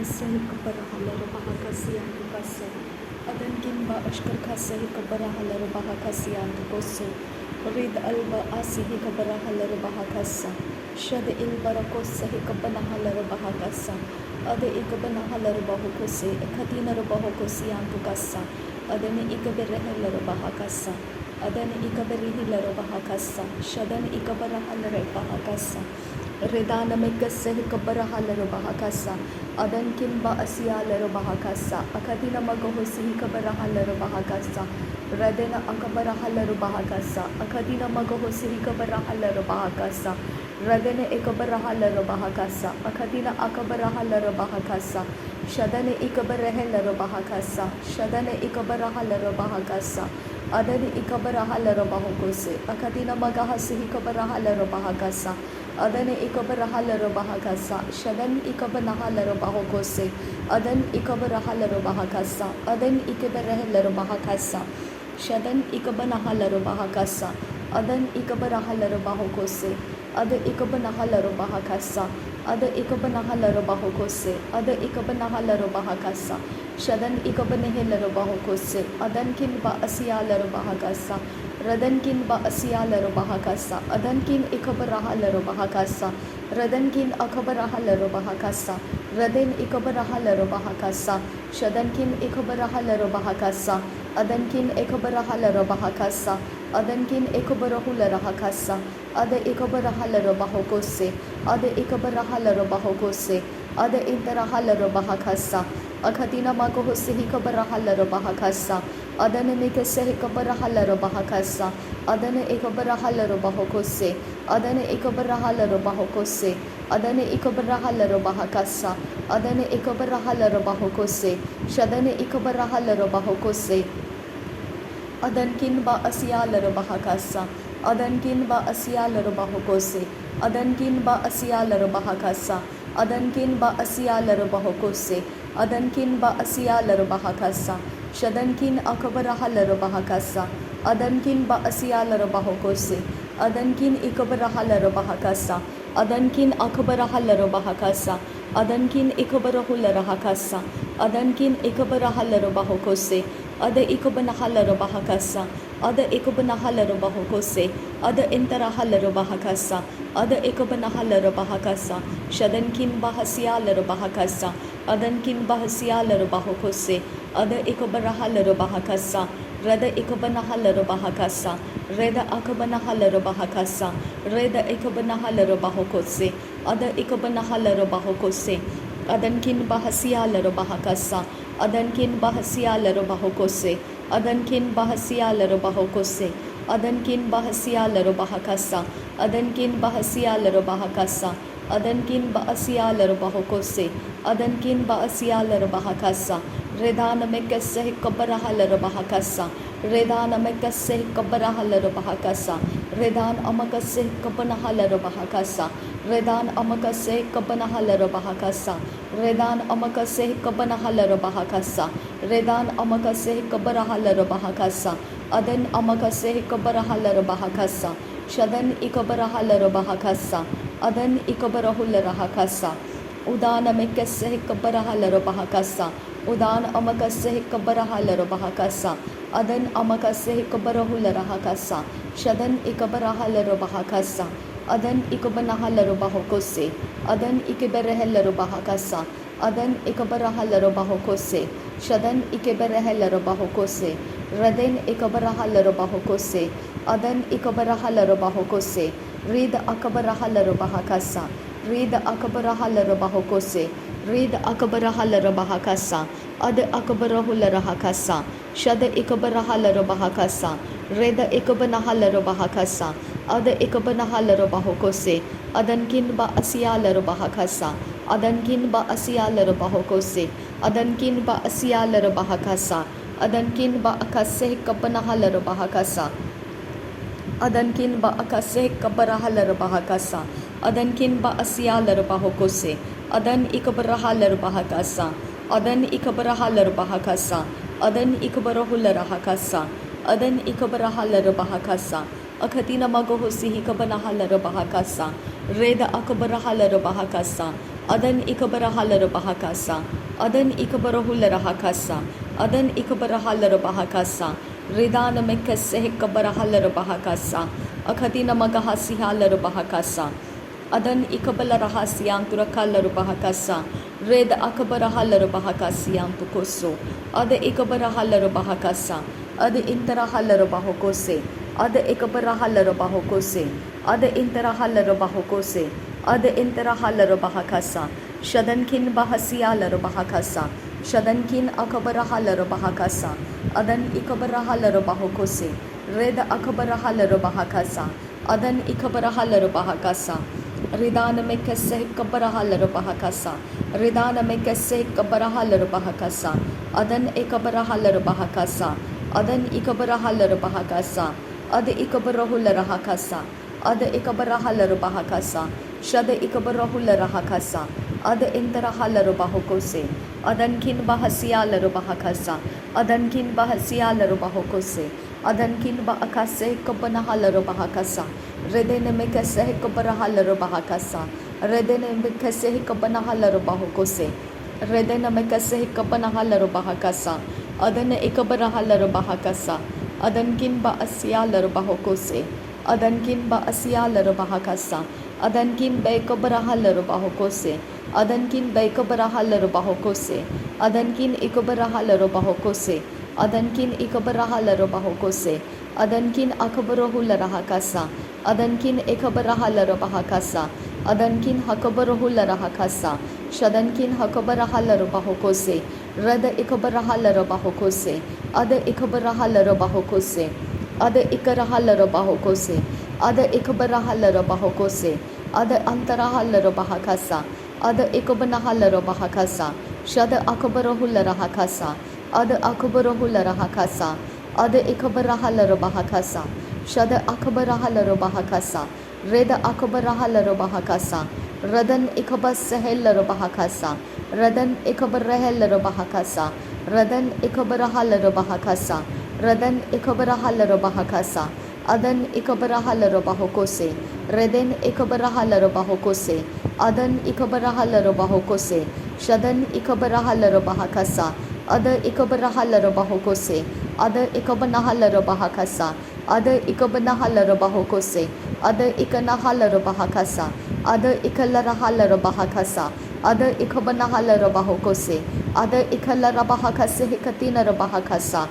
Sahih Kabarahala Bahakasian Kaso Adan Kimba Ashkar Kasahi Kabarahala Bahakasian Koso Rid Alba Asihi Kabarahala Bahakasa Shad Il Barakos Sahi Kabanahala Bahakasa Ade Ikabanahala Bahokose Katina Bahokosian Tukasa Adani Ikaberehela Bahakasa Adani Ikaberihila Bahakasa Shadan Ikabarahala Bahakasa Redana Megasehi Kabarahala Bahakasa Adan Kimba Asiala Bahakasa Akadina Magahosi Kabarahala Bahakasa Radena Akabarahala Bahakasa Akadina Magahosi Kabarahala Bahakasa Radene Ekabarahala Bahakasa Akadina Akabarahala Bahakasa Shadane Ikabarahela Bahakasa Shadane Ikabarahala Bahakasa Adani Ikabarahala Bahokose Akadina Magahasi Kabarahala Bahakasa Adani Ikabarahala Bahakasa Shadan Ikabanahala Bahokose Adan Ikabarahala Bahakasa Adan Ikabarahela Bahakasa Shadan Ikabanahala Bahakasa Adan Ikabarahala Bahokose Ada Ikabanahala Bahakasa Ada Ikabanahala Bahokose Ada Ikabanahala Bahakasa Shadan Ikabanehela Bahokose Adan Kinba Asiala Bahakasa Radankin ba Asiala Bahakasa Adankin Ikabarahala Bahakasa Radankin Akabarahala Bahakasa Raden Ikabarahala Bahakasa Shadankin Ikabarahala Bahakasa Adankin Ikabarahala Bahakasa Adankin Ikabarahula Rahakasa Ada Ikabarahala Bahokose Ada Ikabarahala Bahokose Ada Interahala Bahakasa Akadina Magohosi Kabarahala Bahakasa Adana Nikasehi Kabarahala Bahakasa Adana Ikabarahala Bahokose Adana Ikabarahala Bahokose Adana Ikabarahala Bahakasa Adana Ikabarahala Bahokose Shadana Ikabarahala Bahokose Adankin ba Asiala Bahakasa Adankin ba Asiala Bahokose Adankin ba Asiala Bahakasa Adankin ba Asiala Bahokose Adankin ba Asiala Bahakasa Shadankin Akabarahala Bahakasa Adankin ba Asiala Bahokose Adankin Ikabarahala Bahakasa Adankin Akabarahala Bahakasa Adankin Ikabarahula Rahakasa Adankin Ikabarahala Bahokose Ada Ikabanahala Bahakasa Ada Ikabanahala Bahokose Ada Interahala Bahakasa Ada Ikabanahala Bahakasa Shadankin Bahasiala Bahakasa Adankin Bahasiala Bahokose Ada Ikabarahala Bahakasa Reda Ikabanahala Bahakasa Reda Akabanahala Bahakasa Reda Ikabanahala Bahokose Ada Ikabanahala Bahokose Adankin Bahasiala Bahakasa Adankin Bahasiala Bahokose Adankin Bahasiala Bahokose Adankin Bahasiala Bahakasa Adankin Bahasiala Bahakasa Adankin Bahasiala Bahokose Adankin Bahasiala Bahakasa Redana Megasehi Kabarahala Bahakasa Redana Megasehi Kabarahala Bahakasa Redan Amagasehi Kabanahala Bahakasa Redan Amagasehi Kabanahala Bahakasa Redan Amagasehi Kabanahala Bahakasa Redan Amagasehi Kabarahala Bahakasa Adan Amagasehi Kabarahala Bahakasa Shadan Ikabarahala Bahakasa Adan Ikabarahula Rahakasa Udana Megasehi Kabarahala Bahakasa Udan Amagasehi Kabarahala Bahakasa Adan Amagasehi Kabarahula Rahakasa Shadan Ikabarahala Bahakasa Adan Ikabanahala Bahokose Adan Ikabarahela Bahakasa Adan Ikabarahala Bahokose Shadan Ikabarahela Bahokose Raden Ikabarahala Bahokose Adan Ikabarahala Bahokose Rid Akabarahala Bahakasa Rid Akabarahala Bahokose Rid Akabarahala Bahakasa Ada Akabarahula Rahakasa Shada Ikabarahala Bahakasa Reda Ikabanahala Bahakasa Ada Ikabanahala Bahokose Adankin ba Asiala Bahakasa Adankin ba Asiala Bahokose Adankin ba Asiala Bahakasa Adankin ba Akase Kabanahala Bahakasa Adankin ba Akase Kabarahala Bahakasa Adankin ba Asiala Bahokose Adan Ikabarahala Bahakasa Adan Ikabarahala Bahakasa Adan Ikabarahula Rahakasa Adan Ikabarahala Bahakasa Akatina Magohosi Kabanahala Bahakasa Reda Akabarahala Bahakasa Adan ikabarahalar bahakasa. Adan ikabarahular hakasa. Adan ikabarahalar bahakasa. Ridana mekase kabarahalar bahakasa. Akadina magahasihalar bahakasa. Adan ikabala rahasiang turakalar bahakasa. Red akabarahalar bahakasiang tukoso. Ada ikabarahalar bahakasa. Ada interahalar bahokose. Ada ikabarahalar bahokose. Ada interahalar bahokose. Ada interahalar bahakasa. Shadankin bahasialar bahakasa. Shadankin akabarahalar bahakasa. Adan ikabarahalar bahokose. Red akabarahalar bahakasa. Adan ikabarahalar bahakasa. Ridana mekase kabarahalar bahakasa. Ridana mekase kabarahalar bahakasa. Adan ikabarahalar bahakasa. Adan ikabarahalar bahakasa. Ada ikabarahular hakasa. Ada ikabarahalar bahakasa. Shada ikabarahular hakasa. Ada interahalar bahokose. Adankin bahasialar bahakasa. Adankin bahasialar bahokose. Adankin ba akase kabanahalar bahakasa. Redene mekase kabarahalar bahakasa. Redene mekase kabanahalar bahokose. Redene mekase kabanahalar bahakasa. Adana ikabarahalar bahakasa. Adankin ba asialar bahokose. Adankin ba asialar bahakasa. Adankin ba ikabarahalar bahokose. Adankin ba ikabarahalar bahokose. Adankin ikabarahalar bahokose. Adankin ikabarahalar bahokose. Adankin akabarahular hakasa. Adankin ikabarahalar bahakasa. Adankin hakabarahular hakasa. Shadankin hakabarahalar bahokose. Rada ikabarahalar bahokose. Ada ikabarahalar bahokose. Ada ikarahalar bahokose. Ada ikabarahalar bahokose. Ada antarahalar bahakasa. Ada ikabanahalar bahakasa. Shada akabarahular hakasa. Ada akabarahular hakasa. Ada ikabarahalar bahakasa. Shada akabarahalar bahakasa. Reda akabarahalar bahakasa. Radan ikabasahelar bahakasa. Radan ikabarahelar bahakasa. Radan ikabarahalar bahakasa. Radan ikabarahalar bahakasa. Adan ikabarahalar bahokose. Reden ikabarahalar bahokose. Adan ikabarahalar bahokose. Shadan ikabarahalar bahakasa. Ada ikabarahalar bahokose. Ada ikabanahalar bahakasa. Ada ikabanahalar bahokose. Ada ikanahalar bahakasa. Ada ikalarahalar bahakasa. Ada ikabanahalar bahokose. Ada ikalara bahakase hikatinar bahakasa.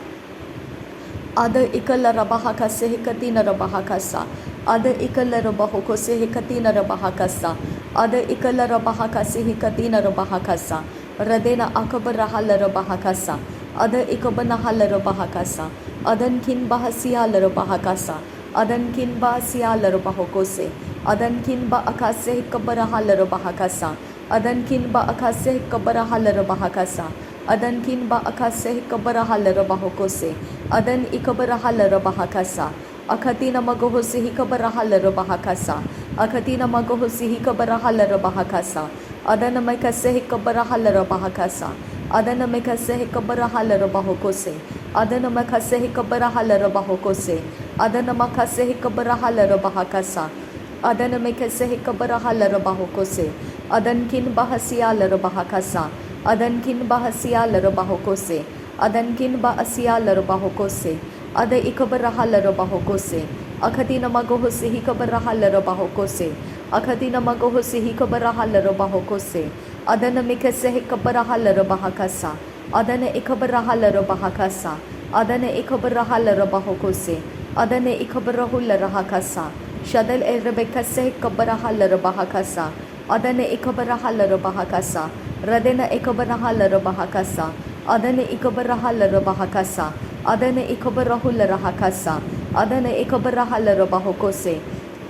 Ada ikalara bahakase hikatinar bahakasa. Ada ikalara bahokose hikatinar bahakasa. Ada ikalara bahakase hikatinar bahakasa. Radena akabarahalar bahakasa. Ada ikabanahalar bahakasa. Adankin bahasialar bahakasa. Adankin bahasialar bahokose. Adankin ba akase kabarahalar bahakasa. Adankin ba akase kabarahalar bahakasa. Adankin ba akase kabarahalar bahokose. Adan ikabarahalar bahakasa. Akatina magohosi hikabarahalar bahakasa. Akatina magohosi hikabarahalar bahakasa. Adana makase hikabarahalar bahakasa. Adana makase hikabarahalar bahokose. Adana makase hikabarahalar bahokose. Adana makase hikabarahalar bahakasa. Adana makase hikabarahalar bahokose. Adankin bahasialar bahakasa. Adankin bahasialar bahokose. Adankin ba asialar bahokose. Ada ikabarahalar bahokose. Akatina magohosi hikabarahalar bahokose. Akatina magohosi hikabarahalar bahokose. Adana mikase hikabarahalar bahakasa. Adana ikabarahalar bahakasa. Adana ikabarahalar bahokose. Adana ikabarahular hakasa. Shadal erebekase hikabarahalar bahakasa. Adana ikabarahalar bahakasa. Radena ikabarahalar bahakasa. Adana ikabarahalar bahakasa. Adana ikabarahular hakasa. Adana ikabarahalar bahokose.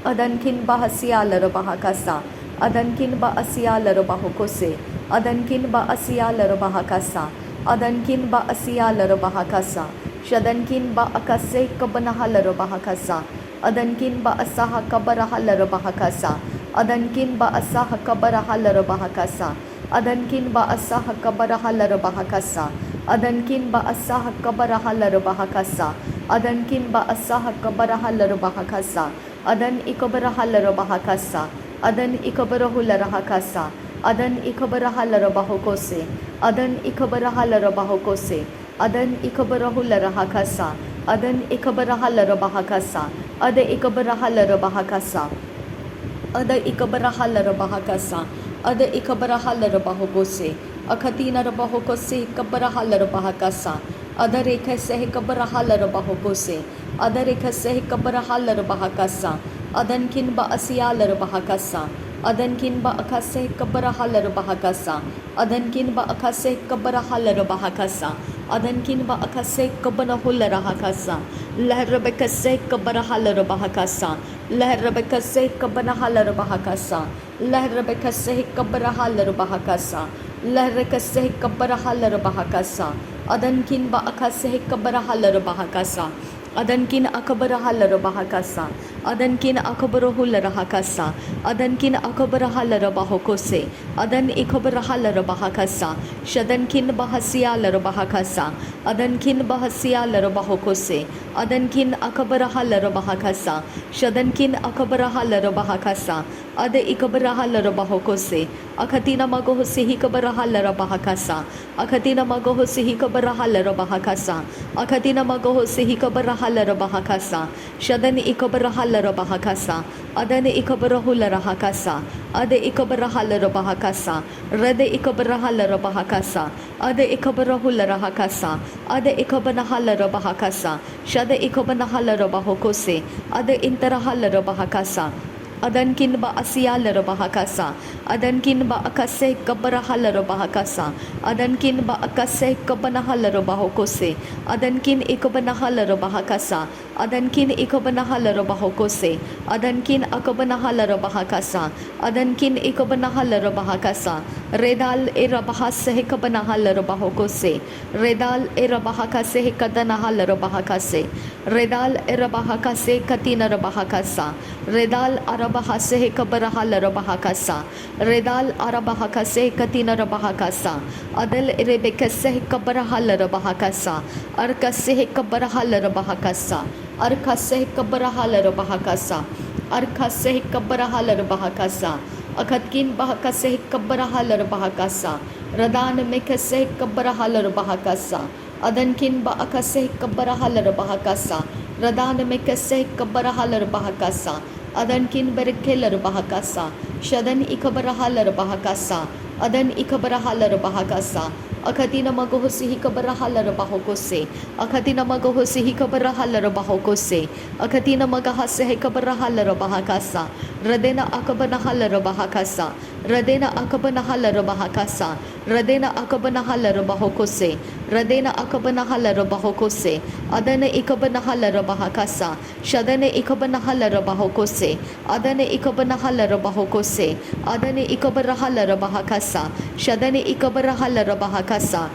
Adankin bahasialar bahakasa. Adankin ba asialar bahokose. Adankin ba asialar bahakasa. Adankin ba asialar bahakasa. Shadankin ba akase kabanahalar bahakasa. Adankin ba asaha kabarahalar bahakasa. Adankin ba asaha kabarahalar bahakasa. Adankin ba asaha kabarahalar bahakasa. Adankin ba asaha kabarahalar bahakasa. Adankin ba asaha kabarahalar bahakasa. Adan ikabarahalar bahakasa. Adan ikabarahular hakasa. Adan ikabarahala rabahokose. Adan ikabarahala rabahokose. Adan ikabarahulla rahakasa. Adan ikabarahala rabahakasa. Ada ikabarahala rabahakasa. Ada ikabarahala rabahakasa. Ada ikabarahala rabahokose. Akatina rabahokose ikabarahala rabahakasa. Ada rekase ikabarahala rabahokose. Ada rekase ikabarahala rabahakasa. Adan kin ba asiyala rabahakasa. Adan kin ba akase ikabarahala rabahakasa. Adan kin ba akase ikabarahala rabahakasa. Adan kin ba akase ikabanahulla rahakasa. Lahrabekase ikabarahala rabahakasa. Lahrabekase ikabanahala rabahakasa. Lahrabekase ikabarahala rabahakasa. Lahrekase ikabarahala rabahakasa. Adan kin ba akase ikabarahala rabahakasa. Adan kin akabarahala rabahakasa. Adan kin akabarahulla rahakasa. Adan kin akabarahala rabahokose. Adan ikabarahala rabahakasa. Shadan kin bahasiyala rabahakasa. Adan kin bahasiyala rabahokose. Adan kin akabarahala rabahakasa. Shadan kin akabarahala rabahakasa. Ada ikabarahala rabahokose. Akatina magohose hikabarahala rabahakasa. Akatina magohose hikabarahala rabahakasa. Akatina magohose hikabarahala rabahakasa. Shadan ikabarahala rabahakasa. Adane ikabarahulla rahakasa. Ade ikabarahala rabahakasa. Rade ikabarahala rabahakasa. Ade ikabarahulla rahakasa. Ade ikabanahala rabahakasa. Shade ikabanahala rabahokose. Ade intarahala rabahakasa. Adan kin ba asiyala rabahakasa. Adan kin ba akase kabarahala rabahakasa. Adan kin ba akase kabanahala rabahokose. Adan kin ikabanahala rabahakasa. Adan kin ikabanahala rabahokose. Adan kin akabanahala rabahakasa. Adan kin ikabanahala rabahakasa. Redal irabahase kabanahala rabahokose. Redal irabahakase kadanahala rabahakase. Redal irabahakase katina rabahakasa. Redal arabahase kabarahala rabahakasa. Redal arabahakase katina rabahakasa. Adel rebekase kabarahala rabahakasa. Arkase kabarahala rabahakasa. Arkase kabarahala rabahakasa. Arkase kabarahala rabahakasa. Akatkin bahakase kabarahala rabahakasa. Radan mekase kabarahala rabahakasa. Adankin ba akase kabarahala rabahakasa. Radan mekase kabarahala rabahakasa. Adankin berkela rabahakasa. Shadan ikabarahala rabahakasa. Adan ikabarahala rabahakasa. Akatina magohose hikabarahala rabahokose. Akatina magohose hikabarahala rabahokose. Akatina magahase hikabarahala rabahakasa. Radena akabanahala rabahakasa. Radena akabanahala rabahakasa. Radena akabanahala rabahokose. Radena akabanahala rabahokose. Adane ikabanahala rabahakasa. Shadane ikabanahala rabahokose. Adane ikabanahala rabahokose. Adane ikabarahala rabahakasa. Shadane ikabarahala rabahakasa.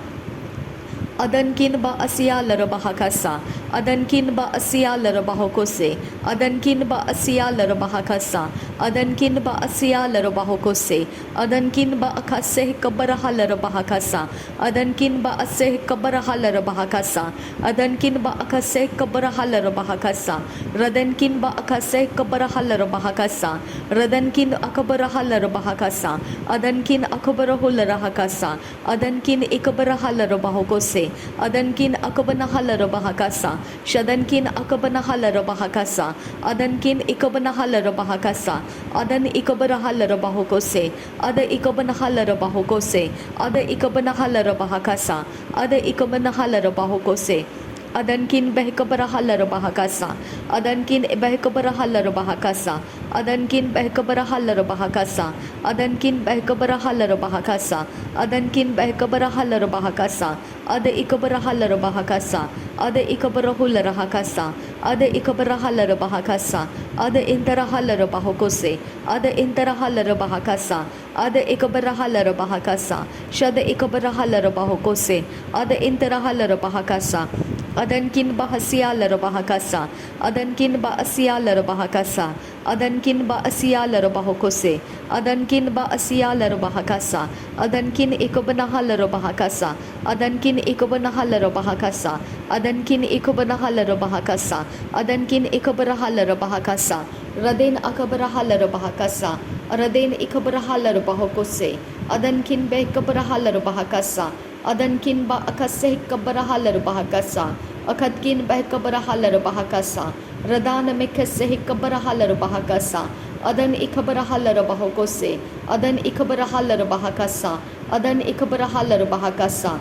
Adan kin ba asiyala rabahakasa. Adan kin ba asiyala rabahokose. Adan kin ba asiyala rabahakasa. Adan kin ba asiyala rabahokose. Adan kin ba akase kabarahala rabahakasa. Adan kin ba ase kabarahala rabahakasa. Adan kin ba akase kabarahala rabahakasa. Radan kin ba akase kabarahala rabahakasa. Radan kin akabarahala rabahakasa. Adan kin akabarahula rahakasa. Adan kin ikabarahala rabahokose. Adankin akabanahala rabahakasa. Shadankin akabanahala rabahakasa. Adankin ikabanahala rabahakasa. Adan ikabarahala rabahokose. Ada ikabanahala rabahokose. Ada ikabanahala rabahakasa. Ada ikabanahala rabahokose. Adankin behkabarahala rabahakasa. Adankin behkabarahala rabahakasa. Adankin behkabarahala rabahakasa. Adankin behkabarahala rabahakasa. Adankin behkabarahala rabahakasa. Ada ikabarahala rabahakasa. Ada ikabarahula rahakasa. Ada ikabarahala rabahakasa. Ada intarahala rabahokose. Ada intarahala rabahakasa. Ada ikabarahala rabahakasa. Shada ikabarahala rabahokose. Ada intarahala rabahakasa. Adankin ba hasiyala rabahakasa. Adankin ba asiyala rabahakasa. Adankin ba asiyala rabahokose. Adankin ba asiyala rabahakasa. Adankin ikabanahala rabahakasa. Adankin ikabanahala rabahakasa. Adankin ikabanahala rabahakasa. Adankin ikabarahala rabahakasa. Radin akabarahala rabahakasa. Raden ikabrahalar bahokose. Adan kin be kabrahalar bahakasa. Adan kin ba akase kabrahalar bahakasa. Akatkin be kabrahalar bahakasa. Radan mekase kabrahalar bahakasa. Adan ikabrahalar bahokose. Adan ikabrahalar bahakasa. Adan ikabrahalar bahakasa.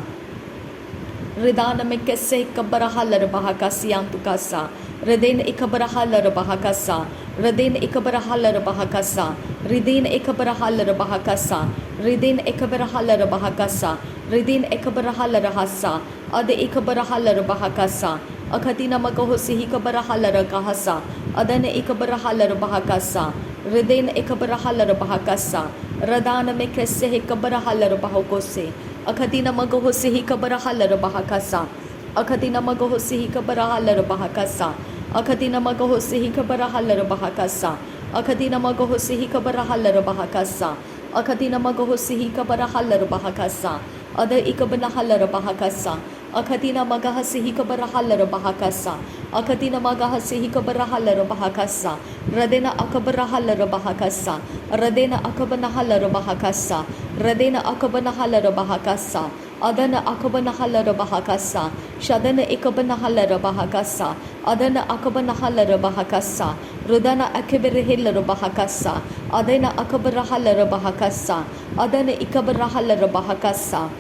Ridana mekase kabrahalar bahakasiantukasa. Redin ikabrahalar bahakasa. Redin ikabrahalar bahakasa. Ridin ikabrahalar bahakasa. Ridin ikabrahalar bahakasa. Ridin ikabrahalar hasa. Ade ikabrahalar bahakasa. Akatina magahosi ikabrahalar kahasa. Adane ikabrahalar bahakasa. Ridin ikabrahalar bahakasa. Radana mekase ikabrahalar bahokose. Akatina magahosi ikabrahalar bahakasa. Akatina magahosi ikabrahalar bahakasa. Akatina magahosi ikabrahalar bahakasa. Akatina magahosi ikabrahalar bahakasa. Akatina magahosi ikabrahalar bahakasa. Ada ikabnahalar bahakasa. Akatina magahasi ikabrahalar bahakasa. Akatina magahasi ikabrahalar bahakasa. Radena akabrahalar bahakasa. Radena akabnahalar bahakasa. Radena akabnahalar bahakasa. Adana akabnahalar bahakasa. Shadana ikabnahalar bahakasa. Adana akabnahalar bahakasa. Rudana akibirhilar bahakasa. Adana akabrahalar bahakasa. Adana ikabrahalar bahakasa.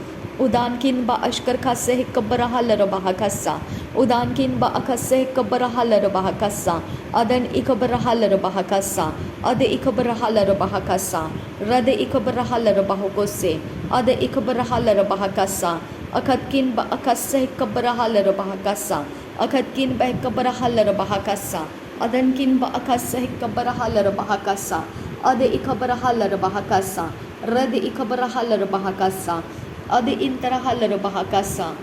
Udan kin ba ashkar khase kabrahalar bahakasa. Udan kin ba akase kabrahalar bahakasa. Adan ikabrahalar bahakasa. Ade ikabrahalar bahakasa. Rade ikabrahalar bahokose. Ade ikabrahalar bahakasa. Akatkin ba akase kabrahalar bahakasa. Akatkin ba kabrahalar bahakasa. Adankin ba akase kabrahalar bahakasa. Ade ikabrahalar bahakasa. Rade ikabrahalar bahakasa. Adi interahalar bahakasa.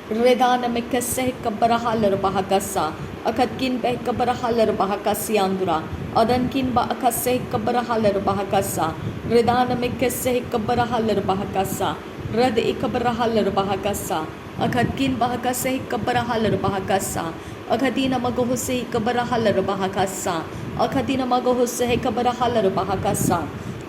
Redana mekase kabrahalar bahakasa. Akatkin be kabrahalar bahakasiandura. Adankin ba akase kabrahalar bahakasa. Redana mekase kabrahalar bahakasa. Rad ikabrahalar bahakasa. Akatkin bahakase kabrahalar bahakasa. Akatina magohose kabrahalar bahakasa. Akatina magohose kabrahalar bahakasa.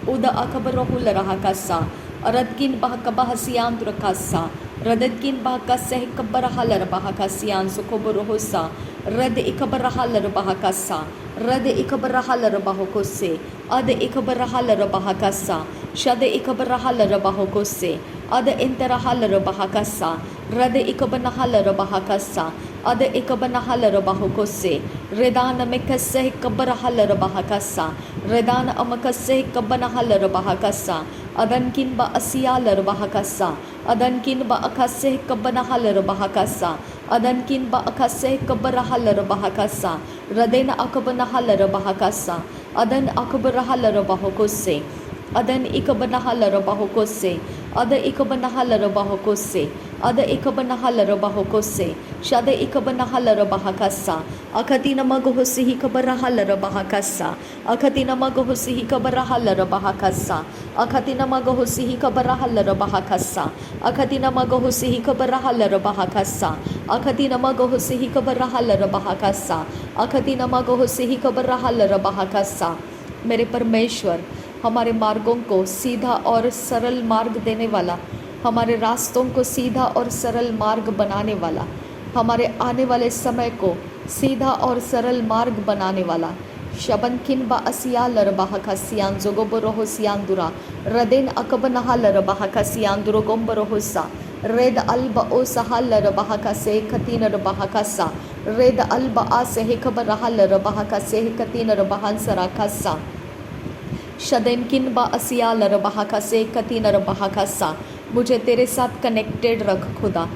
Uda akabrahular bahakasa. Aradkin bahakabahasian durakasa. Radadkin bahakaseh kabarahalar bahakasian sukoburuhusa. Rad ikabarahalar bahakasa. Rad ikabarahalar bahokose. Ade ikabarahalar bahakasa. Shade ikabarahalar bahokose. Ade interahalar bahakasa. Rade ikabanahalar bahakasa. Ade ikabanahalar bahokose. Redana mekase kabarahalar bahakasa. Redana amakase kabanahalar bahakasa. Adankin ba asiyalar bahakasa. Adankin ba akase kabanahalar bahakasa. Adankin ba akase kabarahalar bahakasa. Radena akabanahalar bahakasa. Adan akabarahalar bahokose. Adan ikabanahalar bahokose. Ada ikabanahalar bahokose. Ada ikabanahalar bahokose. Shada ikabanahalar bahakasa. Akatina magohosi kabarahalar bahakasa. Akatina magohosi kabarahalar bahakasa. Akatina magohosi kabarahalar bahakasa. Akatina magohosi kabarahalar bahakasa. Akatina magohosi kabarahalar bahakasa. Akatina magohosi kabarahalar bahakasa. मेरे परमेश्वर हमारे मार्गों को सीधा और सरल मार्ग देने वाला, हमारे रास्तों को सीधा और सरल मार्ग बनाने वाला, हमारे आने वाले समय को सीधा और सरल मार्ग बनाने वाला। शबन किन बा असिया लरबाह का सियान जोगोबरोहो सियांदुरा रदेन अकबनहा लरबाह का सियांदुरो गोम्बरोहोसा रेद अल्ब ओ सहा लरबाह का से खतीन रबाह का सा रेद अल्ब आ से खबरहा लरबाह का से खतीन रबाहन सरा का सा शदेम किन बा असिया लरबाह का से कतीन रबाह का सा। मुझे तेरे साथ कनेक्टेड रख खुदा।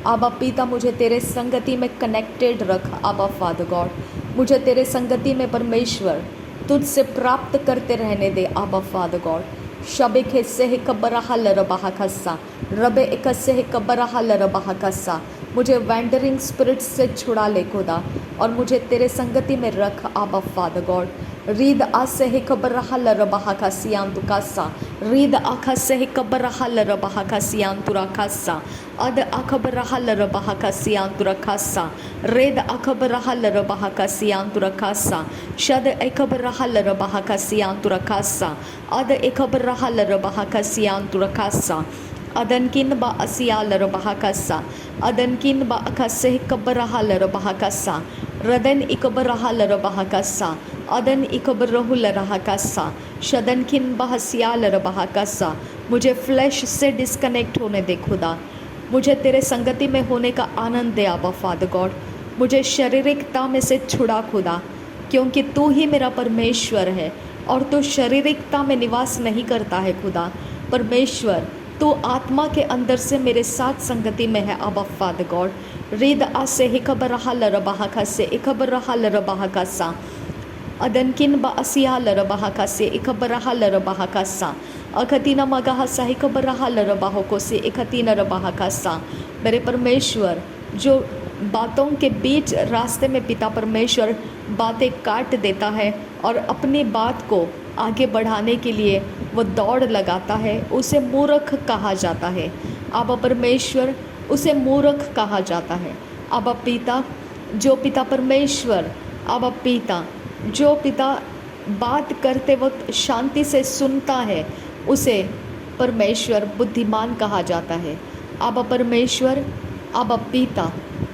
आबा पिता मुझे तेरे संगति में कनेक्टेड रख। आबा फादर गॉड मुझे तेरे संगति में परमेश्वर तुझसे प्राप्त करते रहने दे। आबा फादर गॉड शबे खेसे है कबराहा लरबाह कस्सा रबे एकसे है कबराहा लरबाह कस्सा। मुझे वैंडरिंग स्पिरिट से छुड़ा ले खुदा और मुझे तेरे संगति में रख। आबा Father God Read asehikabarahalarabahakasiantukasa. Read akasehikabarahalarabahakasianturakasa. Ad akabarahalarabahakasianturakasa. Read akabarahalarabahakasianturakasa. Shad ekabarahalarabahakasianturakasa. Ad ekabarahalarabahakasianturakasa. Adankin ba asiyalarabahakasa. Adankin ba akasehikabarahalarabahakasa. Radan ikabarahalarabahakasa. अदन इकबरहुलरहकसा शदनकिन बहसियालरबहकसा. मुझे फ्लैश से डिस्कनेक्ट होने दे खुदा, मुझे तेरे संगति में होने का आनंद दे आबा फादर गॉड. मुझे शारीरिकता में से छुड़ा खुदा, क्योंकि तू ही मेरा परमेश्वर है और तू शारीरिकता में निवास नहीं करता है खुदा. परमेश्वर तू आत्मा के अंदर से मेरे साथ संगति में है आबा फादर गॉड. रीद आसे हिकबरहलरबहकसे इकबरहलरबहकसा. अदनकिन बा असियालरबहकसे इकबरहलरबहकसा. अखतीना मगहसा हिकबरहलरबहकोसे इकतीनरबहकसा. मेरे परमेश्वर, जो बातों के बीच रास्ते में पिता परमेश्वर बातें काट देता है और अपनी बात को आगे बढ़ाने के लिए वो दौड़ लगाता है, उसे मूर्ख कहा जाता है. आबा परमेश्वर, उसे मूर्ख कहा जाता है. आबा पिता, जो पिता परमेश्वर, आबा पिता, जो पिता बात करते वक्त शांति से सुनता है, उसे परमेश्वर बुद्धिमान कहा जाता है. आबा परमेश्वर, आबा पिता,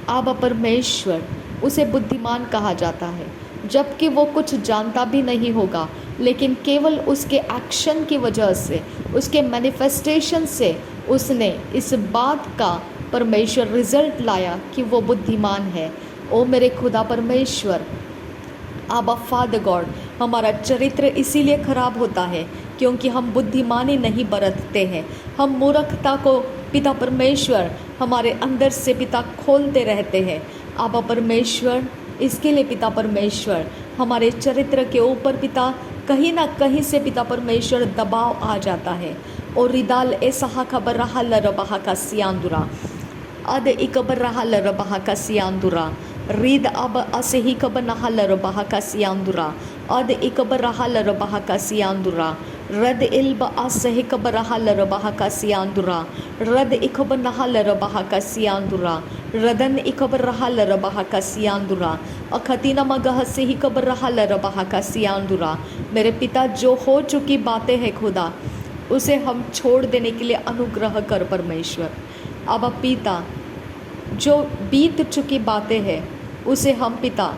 आबा परमेश्वर, उसे बुद्धिमान कहा जाता है. जबकि वो कुछ जानता भी नहीं होगा, लेकिन केवल उसके एक्शन की वजह से, उसके मैनिफेस्टेशन से उसने इस बात का परमेश्वर रिजल्ट लाया कि वो बुद्धिमान है. ओ मेरे खुदा परमेश्वर, आबा फादर गॉड, हमारा चरित्र इसीलिए खराब होता है क्योंकि हम बुद्धिमानी नहीं बरतते हैं. हम मूर्खता को पिता परमेश्वर हमारे अंदर से पिता खोलते रहते हैं. आबा परमेश्वर, इसके लिए पिता परमेश्वर हमारे चरित्र के ऊपर पिता कहीं ना कहीं से पिता परमेश्वर दबाव आ जाता है. और रिदाल ऐसा खबर रहा लरबहा का सियांदुरा. अद इकबर रहा लरबहा का सियांदुरा. रीद अब असही कब नहलरबहा का सियांदुरा. अद इकबर रहा लरबहा का सियांदुरा. रद इल्ब असही कब रहा लरबहा का सियांदुरा. रद इकब नहलरबहा का सियांदुरा. रदन इकबर रहा लरबहा का सियांदुरा. अखतीना मगह से ही कबर रहा लरबहा का सियांदुरा. मेरे पिता, जो हो चुकी बातें हैं खुदा, उसे हम छोड़ देने के लिए अनुग्रह कर परमेश्वर. अब पिता, जो बीत चुकी बातें हैं उसे हम पिता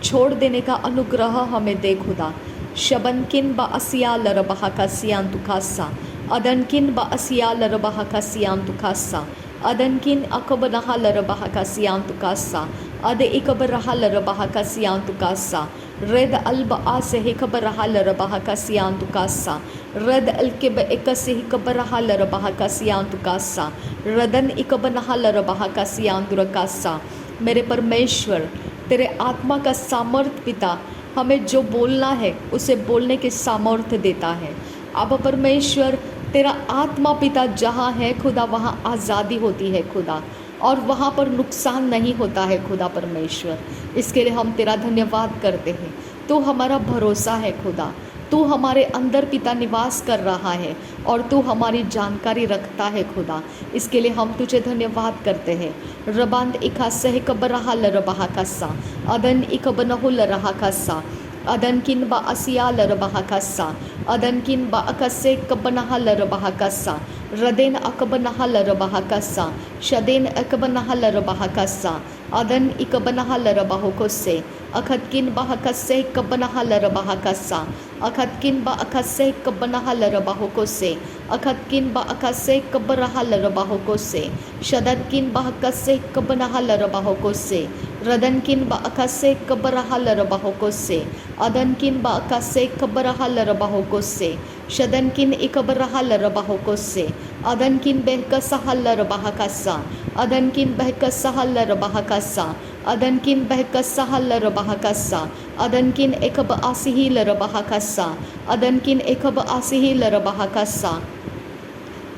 छोड़ देने का अनुग्रह हमें दे खुदा. शबनकिन बा असिया लरबहा का सियांतुकासा. अदनकिन बा असिया लरबहा का सियांतुकासा. अदनकिन अकब नहा लरबहा का सियांतुकासा. अद इकब रहा लरबहा का सियांतुकासा. रद अल्ब आसे हिकब रहा लरबहा का सियांतुकासा. रद अलकिब एकसे हिकब रहा लरबहा का सियांतुकासा. रदन इकब नहा लरबहा का सियांतुकासा. मेरे परमेश्वर, तेरे आत्मा का सामर्थ्य पिता हमें जो बोलना है उसे बोलने के सामर्थ्य देता है. अब परमेश्वर, तेरा आत्मा पिता जहाँ है खुदा, वहाँ आज़ादी होती है खुदा, और वहाँ पर नुकसान नहीं होता है खुदा परमेश्वर. इसके लिए हम तेरा धन्यवाद करते हैं. तू हमारा भरोसा है खुदा. तू हमारे अंदर पिता निवास कर रहा है और तू हमारी जानकारी रखता है खुदा. इसके लिए हम तुझे धन्यवाद करते हैं. रबांद इखा सह कबरहा लरबहा कसा. अदन इकबनहुल रहा कसा. अदनकिन बा असिया लरबहा कसा. अदनकिन बा अकसे कबनहा लरबहा कसा. रदेन अकबनहा लरबहा कसा. शदेन अकबनहा लरबहा कसा. अदन इकबनहा लरबहो कोसे. अखतकिन बा अकसे कबनहा लरबहा कसा. अखतकिन बा अकसे कबनहा लरबहो कोसे. अखतकिन बा अकसे कबरहा लरबहो कोसे. शदतकिन बा अकसे कबनहा लरबहो कोसे. रदनकिन बा अकसे कबरहा लरबहो कोसे. अदनकिन बा अकसे कबरहा लरबहो कोसे. शदनकिन इकबरहा लरबहो कोसे. अदनकिन बहकसहा लरबहा कसा. अदनकिन बहकसहा लरबहा कसा. अदनकिन बहकसहा लरबहा कसा. अदनकिन एकब आसिही लरबहा कसा. अदनकिन एकब आसिही लरबहा कसा.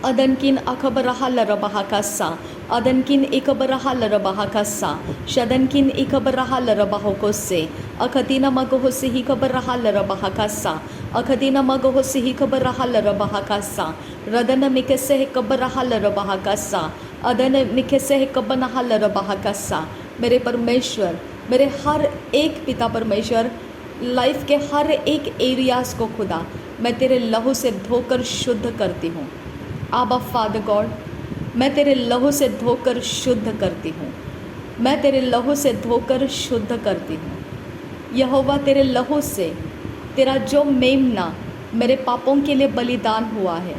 अदनकिन अखबरहा लरबहा कसा. अदनकिन इकबरहा लरबाहा कस्सा शदनकिन इकबरहा लरबाहो कोसे अखतीना मगोहोसे हिकबरहा लरबाहा कस्सा अखतीना मगोहोसे हिकबरहा लरबाहा कस्सा रदन मिकसे हिकबरहा लरबाहा कस्सा अदन मिकसे हिकबनहा लरबाहा कस्सा। मेरे परमेश्वर, मेरे हर एक पिता परमेश्वर, लाइफ के हर एक एरियाज़ को खुदा मैं तेरे लहू से धोकर शुद्ध करती हूँ। आबा फादर गॉड, मैं तेरे लहू से धोकर शुद्ध करती हूँ। मैं तेरे लहू से धोकर शुद्ध करती हूँ। यहोवा, तेरे लहू से, तेरा जो मेमना मेरे पापों के लिए बलिदान हुआ है,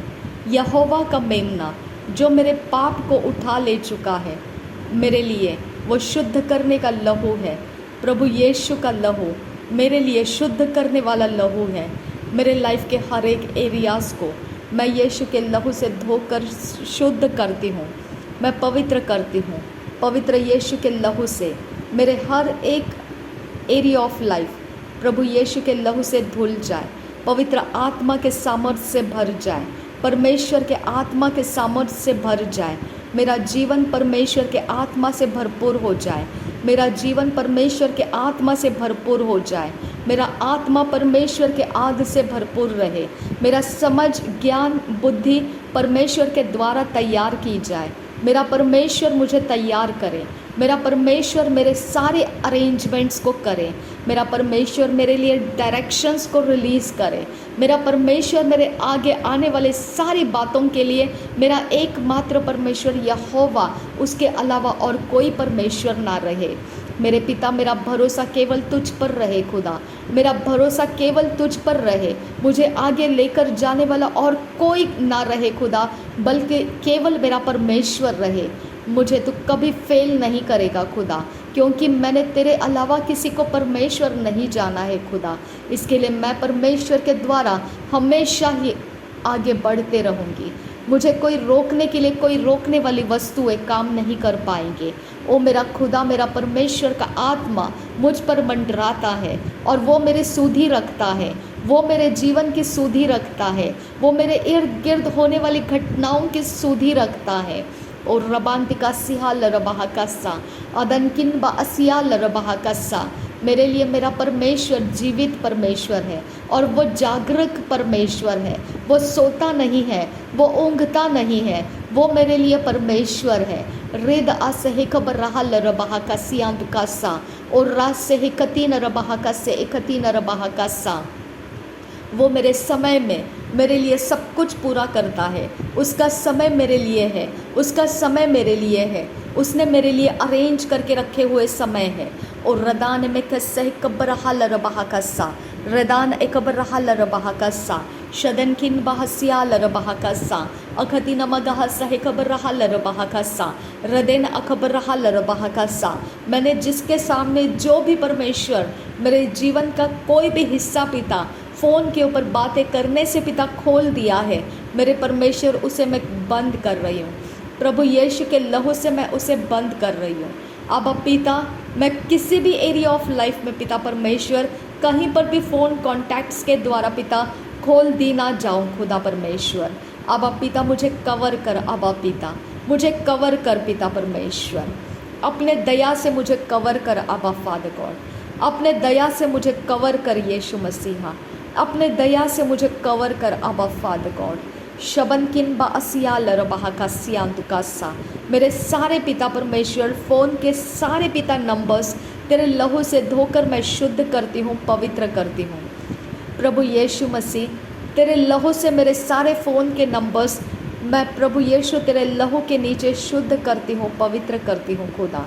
यहोवा का मेमना जो मेरे पाप को उठा ले चुका है मेरे लिए, वो शुद्ध करने का लहू है। प्रभु यीशु का लहू मेरे लिए शुद्ध करने वाला लहू है। मेरे लाइफ के हर एक एरियाज़ को मैं यीशु के लहू से धोकर शुद्ध करती हूँ, मैं पवित्र करती हूँ। पवित्र यीशु के लहू से मेरे हर एक एरिया ऑफ लाइफ प्रभु यीशु के लहू से धुल जाए, पवित्र आत्मा के सामर्थ्य से भर जाए, परमेश्वर के आत्मा के सामर्थ्य से भर जाए। मेरा जीवन परमेश्वर के आत्मा से भरपूर हो जाए। मेरा जीवन परमेश्वर के आत्मा से भरपूर हो जाए। मेरा आत्मा परमेश्वर के आग से भरपूर रहे। मेरा समझ, ज्ञान, बुद्धि परमेश्वर के द्वारा तैयार की जाए। मेरा परमेश्वर मुझे तैयार करे। मेरा परमेश्वर मेरे सारे अरेंजमेंट्स को करे। मेरा परमेश्वर मेरे लिए डायरेक्शंस को रिलीज़ करे। मेरा परमेश्वर मेरे आगे आने वाले सारी बातों के लिए मेरा एकमात्र परमेश्वर यहोवा, उसके अलावा और कोई परमेश्वर ना रहे। मेरे पिता, मेरा भरोसा केवल तुझ पर रहे खुदा, मेरा भरोसा केवल तुझ पर रहे। मुझे आगे लेकर जाने वाला और कोई ना रहे खुदा, बल्कि केवल मेरा परमेश्वर रहे। मुझे तो कभी फेल नहीं करेगा खुदा, क्योंकि मैंने तेरे अलावा किसी को परमेश्वर नहीं जाना है खुदा। इसके लिए मैं परमेश्वर के द्वारा हमेशा ही आगे बढ़ते रहूँगी। मुझे कोई रोकने के लिए, कोई रोकने वाली वस्तुएं काम नहीं कर पाएंगे। ओ मेरा खुदा, मेरा परमेश्वर का आत्मा मुझ पर मंडराता है और वो मेरे सुधि रखता है, वो मेरे जीवन की सुधि रखता है, वो मेरे इर्द गिर्द होने वाली घटनाओं की सुधि रखता है। और रबांतिका सिहा लरबाहा कस्सा अदनकिन बा असिया लरबाहा कस्सा। मेरे लिए मेरा परमेश्वर जीवित परमेश्वर है और वो जागरूक परमेश्वर है। वो सोता नहीं है, वो ऊँघता नहीं है, वो मेरे लिए परमेश्वर है। रिद असहे खबर रहा लरबाहा कसिया दुकासा और रात से ही कती न रबाहा कस्से एकती न रबाहा कस्सा। वो मेरे समय में मेरे लिए सब कुछ पूरा करता है। उसका समय मेरे लिए है, उसका समय मेरे लिए है। उसने मेरे लिए अरेंज करके रखे हुए समय है। और रदान में कस्से कब्बरहा लरबाहा कस्सा, रदान एकबरहा लरबाहा कस्सा, शदन किन बहसिया लरबाहा कस्सा, अखतिन मगहा सहे कब्बरहा लरबाहा कस्सा, रदेन अकबरहा लरबाहा कस्सा। मैंने जिसके सामने जो भी परमेश्वर मेरे जीवन का कोई भी हिस्सा पिता फ़ोन के ऊपर बातें करने से पिता खोल दिया है, मेरे परमेश्वर उसे मैं बंद कर रही हूँ। प्रभु यीशु के लहू से मैं उसे बंद कर रही हूँ। अब पिता, मैं किसी भी एरिया ऑफ लाइफ में पिता परमेश्वर कहीं पर भी फ़ोन कॉन्टैक्ट्स के द्वारा पिता खोल दी ना जाऊँ खुदा परमेश्वर। अब पिता मुझे कवर कर, अब पिता मुझे कवर कर पिता परमेश्वर। अपने दया से मुझे कवर कर अब फादर गॉड। अपने दया से मुझे कवर कर यीशु मसीहा। अपने दया से मुझे कवर कर अब फादर गॉड। शबन किन बा असिया लरबाहा का सियांतुकासा। मेरे सारे पिता परमेश्वर फ़ोन के सारे पिता नंबर्स तेरे लहू से धोकर मैं शुद्ध करती हूँ, पवित्र करती हूँ। प्रभु यीशु मसीह, तेरे लहू से मेरे सारे फ़ोन के नंबर्स मैं प्रभु यीशु तेरे लहू के नीचे शुद्ध करती हूँ, पवित्र करती हूँ खुदा।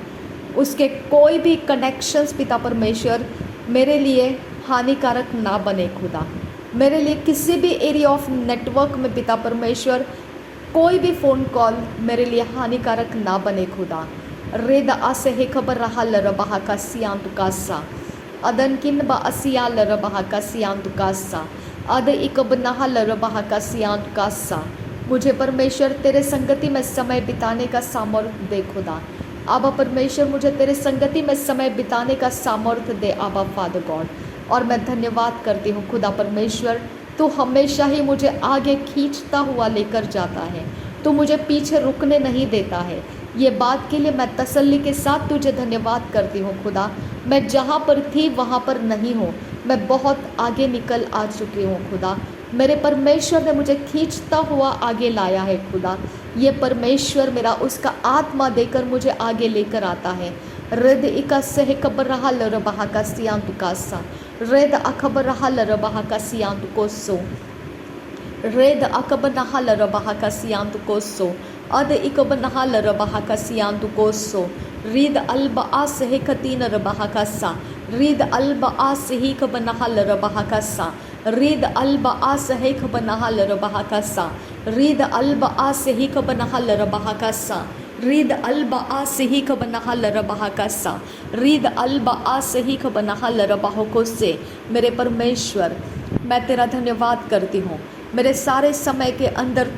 उसके कोई भी कनेक्शंस पिता परमेश्वर मेरे लिए हानिकारक ना बने खुदा। मेरे लिए किसी भी एरिया ऑफ नेटवर्क में पिता परमेश्वर कोई भी फ़ोन कॉल मेरे लिए हानिकारक ना बने खुदा। रेद आसे हे खबर रहा लरबाहा का सियांतुकासा अदन किन बा असिया लरबाहा का सियांतुकासा अद इकब नहा लरबाहा का सियांतुकासा। मुझे परमेश्वर तेरे संगति में समय बिताने का सामर्थ्य दे खुदा। आबा परमेश्वर, मुझे तेरे संगति में समय बिताने का सामर्थ्य दे आबा फादर गॉड। और मैं धन्यवाद करती हूँ खुदा परमेश्वर, तू हमेशा ही मुझे आगे खींचता हुआ लेकर जाता है। तू मुझे पीछे रुकने नहीं देता है। ये बात के लिए मैं तसल्ली के साथ तुझे धन्यवाद करती हूँ खुदा। मैं जहाँ पर थी वहाँ पर नहीं हूँ, मैं बहुत आगे निकल आ चुकी हूँ खुदा। मेरे परमेश्वर ने मुझे खींचता हुआ आगे लाया है खुदा। ये परमेश्वर मेरा उसका आत्मा देकर मुझे आगे लेकर आता है। रेद इका सह कबर रहा लर बहा का सियांतु कासा, रेद अखबर रहा लर बहा का सियांतु कोसो, रेद अकब नहा लर बहा का सियांतु कोसो, अद इकब नहा लर बहा का सियांतु कोसो, रीद अल्ब आ सह कतीन रबहा का सा, रीद अल्ब आ सही कब नहा लर बहा का सा, रीद अल्ब आ सही कब नहा लर बहा का सा, रीद अल्ब आ सही कब नहा लर बहा का सा, रीद अल्ब आ सही कब नहा लर बहा का सा, रीद अल्ब आ सही कब नहा लर बहा को से। मेरे परमेश्वर, मैं तेरा धन्यवाद करती हूँ। मेरे सारे समय के अंदर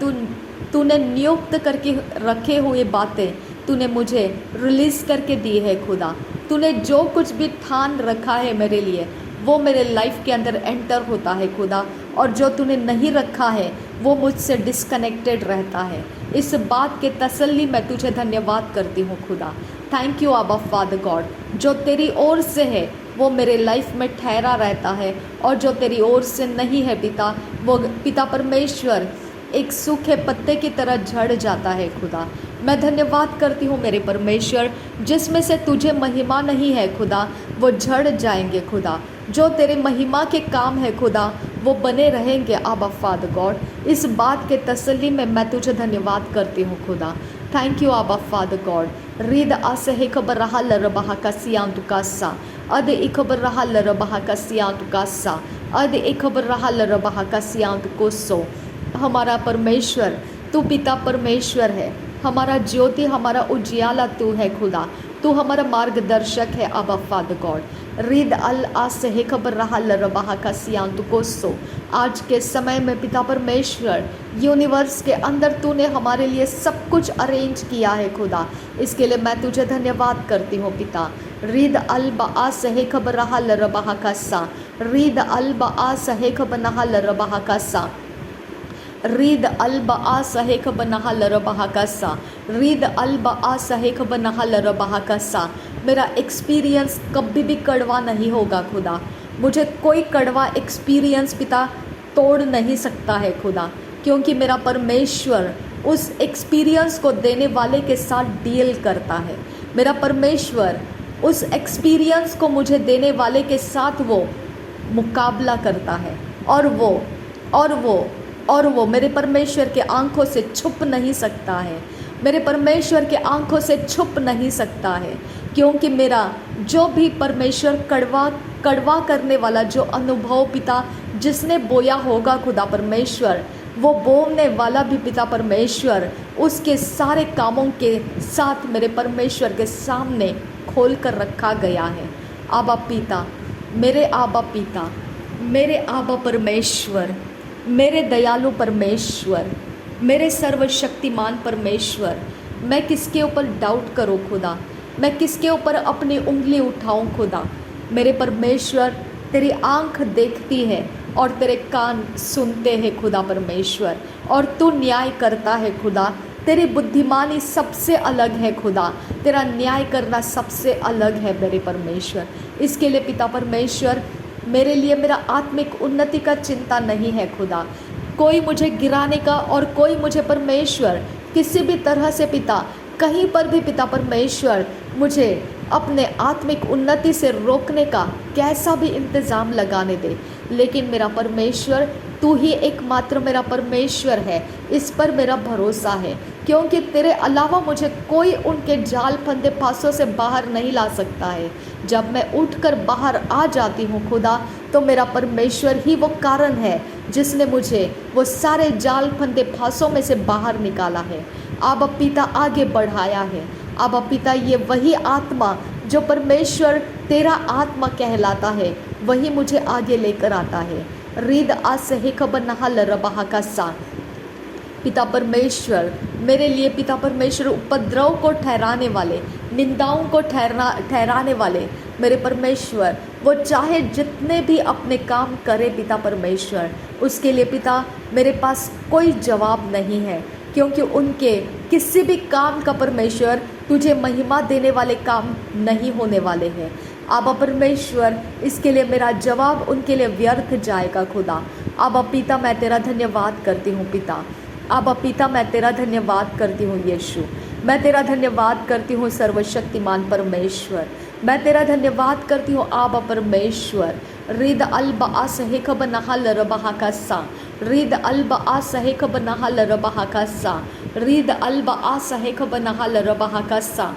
तूने नियुक्त करके रखे हुए बातें तूने मुझे रिलीज़ करके दी है खुदा। तूने जो कुछ भी ठान रखा है मेरे लिए वो मेरे लाइफ के अंदर एंटर होता है खुदा, और जो तूने नहीं रखा है वो मुझसे डिस्कनेक्टेड रहता है। इस बात के तसल्ली मैं तुझे धन्यवाद करती हूँ खुदा। थैंक यू आबा फादर गॉड, जो तेरी ओर से है वो मेरे लाइफ में ठहरा रहता है, और जो तेरी ओर से नहीं है पिता, वो पिता परमेश्वर एक सूखे पत्ते की तरह झड़ जाता है खुदा। मैं धन्यवाद करती हूँ मेरे परमेश्वर, जिसमें से तुझे महिमा नहीं है खुदा वो झड़ जाएंगे खुदा। जो तेरे महिमा के काम है खुदा वो बने रहेंगे आबा फादर गॉड। इस बात के तसल्ली में मैं तुझे धन्यवाद करती हूँ खुदा। थैंक यू आबा फादर गॉड। रीद आसे हे खबर रहा लर बहा का सियांतु कासा, अद ए खबर रहा लर बहा का सियांतु कासा, अद ए खबर रहा लर बहा का सियांतु कोसो। हमारा परमेश्वर तू पिता परमेश्वर है, हमारा ज्योति, हमारा उजियाला तू है खुदा। तू हमारा मार्गदर्शक है आबा फादर गॉड। रीद अल आस है खबर रहा लरबाहा का सियांतु कोसो। आज के समय में पिता परमेश्वर यूनिवर्स के अंदर तूने हमारे लिए सब कुछ अरेंज किया है खुदा। इसके लिए मैं तुझे धन्यवाद करती हूँ पिता। रीद अल बास है खबर रहा लरबाहा का सा, रीद अल बास है खबर नहा लरबाहा का सा, रीद अल्ब आ सहेख बनहा लरबहा का सा, रीद अल्ब आ सहेख बनहा लरबहा का सा। मेरा एक्सपीरियंस कभी भी कड़वा नहीं होगा खुदा। मुझे कोई कड़वा एक्सपीरियंस पिता तोड़ नहीं सकता है खुदा, क्योंकि मेरा परमेश्वर उस एक्सपीरियंस को देने वाले के साथ डील करता है। मेरा परमेश्वर उस एक्सपीरियंस को मुझे देने वाले के साथ वो मुकाबला करता है, और वो मेरे परमेश्वर के आंखों से छुप नहीं सकता है। मेरे परमेश्वर के आंखों से छुप नहीं सकता है, क्योंकि मेरा जो भी परमेश्वर कड़वा करने वाला जो अनुभव पिता जिसने बोया होगा खुदा परमेश्वर, वो बोने वाला भी पिता परमेश्वर उसके सारे कामों के साथ मेरे परमेश्वर के सामने खोल कर रखा गया है। आबा पिता, मेरे आबा पिता, मेरे आबा परमेश्वर, मेरे दयालु परमेश्वर, मेरे सर्वशक्तिमान परमेश्वर, मैं किसके ऊपर डाउट करूं खुदा? मैं किसके ऊपर अपनी उंगली उठाऊं खुदा? मेरे परमेश्वर, तेरी आंख देखती है और तेरे कान सुनते हैं खुदा परमेश्वर, और तू न्याय करता है खुदा। तेरी बुद्धिमानी सबसे अलग है खुदा, तेरा न्याय करना सबसे अलग है मेरे परमेश्वर। इसके लिए पिता परमेश्वर, मेरे लिए मेरा आत्मिक उन्नति का चिंता नहीं है खुदा। कोई मुझे गिराने का और कोई मुझे परमेश्वर किसी भी तरह से पिता कहीं पर भी पिता परमेश्वर मुझे अपने आत्मिक उन्नति से रोकने का कैसा भी इंतज़ाम लगाने दे, लेकिन मेरा परमेश्वर तू ही एकमात्र मेरा परमेश्वर है। इस पर मेरा भरोसा है, क्योंकि तेरे अलावा मुझे कोई उनके जाल फंदे फांसों से बाहर नहीं ला सकता है। जब मैं उठकर बाहर आ जाती हूँ खुदा, तो मेरा परमेश्वर ही वो कारण है जिसने मुझे वो सारे जाल फंदे फांसों में से बाहर निकाला है, आबा पिता आगे बढ़ाया है। आबा पिता, ये वही आत्मा जो परमेश्वर तेरा आत्मा कहलाता है, वही मुझे आगे लेकर आता है। रीद आस है खबर नहा रबहा का सा। पिता परमेश्वर, मेरे लिए पिता परमेश्वर उपद्रव को ठहराने वाले, निंदाओं को ठहराने वाले मेरे परमेश्वर, वो चाहे जितने भी अपने काम करे पिता परमेश्वर, उसके लिए पिता मेरे पास कोई जवाब नहीं है, क्योंकि उनके किसी भी काम का परमेश्वर तुझे महिमा देने वाले काम नहीं होने वाले हैं। आबा परमेश्वर, इसके लिए मेरा जवाब उनके लिए व्यर्थ जाएगा खुदा। आबा पिता, मैं तेरा धन्यवाद करती हूँ पिता। आबा पिता, मैं तेरा धन्यवाद करती हूँ यीशु। मैं तेरा धन्यवाद करती हूँ सर्वशक्तिमान परमेश्वर। मैं तेरा धन्यवाद करती हूँ आबा परमेश्वर। रिद अल्बा आसहेख बनहल रबहा कसा, रिद अल्बा आसहेख बनहल रबहा कसा, रिद अल्बा आसहेख बनहल रबहा कसा,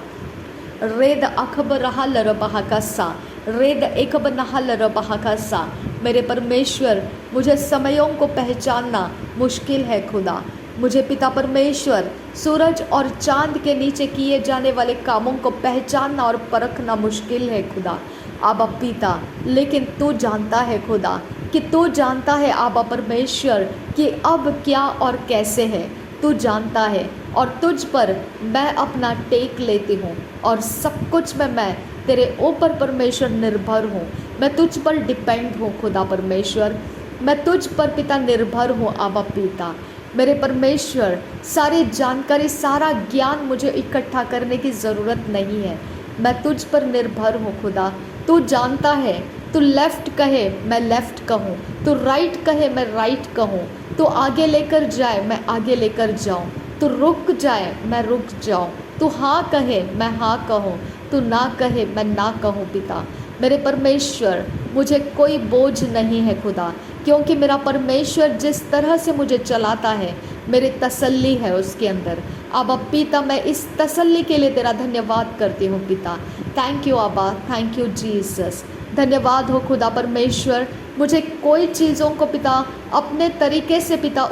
रेद अखबर हल रबहा कसा, रेद एकब नहल रबहा कसा। मेरे परमेश्वर, मुझे समयों को पहचानना मुश्किल है खुदा। मुझे पिता परमेश्वर सूरज और चांद के नीचे किए जाने वाले कामों को पहचानना और परखना मुश्किल है खुदा आबा पिता, लेकिन तू जानता है खुदा कि तू जानता है आबा परमेश्वर कि अब क्या और कैसे है। तू जानता है और तुझ पर मैं अपना टेक लेती हूँ और सब कुछ में मैं तेरे ऊपर परमेश्वर निर्भर हूँ। मैं तुझ पर डिपेंड हूँ खुदा परमेश्वर। मैं तुझ पर पिता निर्भर हूँ आबा पिता। मेरे परमेश्वर, सारी जानकारी, सारा ज्ञान मुझे इकट्ठा करने की ज़रूरत नहीं है। मैं तुझ पर निर्भर हूँ खुदा। तू जानता है, तू लेफ़्ट कहे मैं लेफ़्ट कहूँ, तू राइट कहे मैं राइट कहूँ, तू आगे लेकर जाए मैं आगे लेकर जाऊँ, तू रुक जाए मैं रुक जाऊँ, तू हाँ कहे मैं हाँ कहूँ, तू ना कहे मैं ना कहूँ पिता। मेरे परमेश्वर, मुझे कोई बोझ नहीं है खुदा, क्योंकि मेरा परमेश्वर जिस तरह से मुझे चलाता है मेरी तसल्ली है उसके अंदर। आबा पिता, मैं इस तसल्ली के लिए तेरा धन्यवाद करती हूँ पिता। थैंक यू आबा, थैंक यू जीसस। धन्यवाद हो खुदा परमेश्वर। मुझे कोई चीज़ों को पिता अपने तरीके से पिता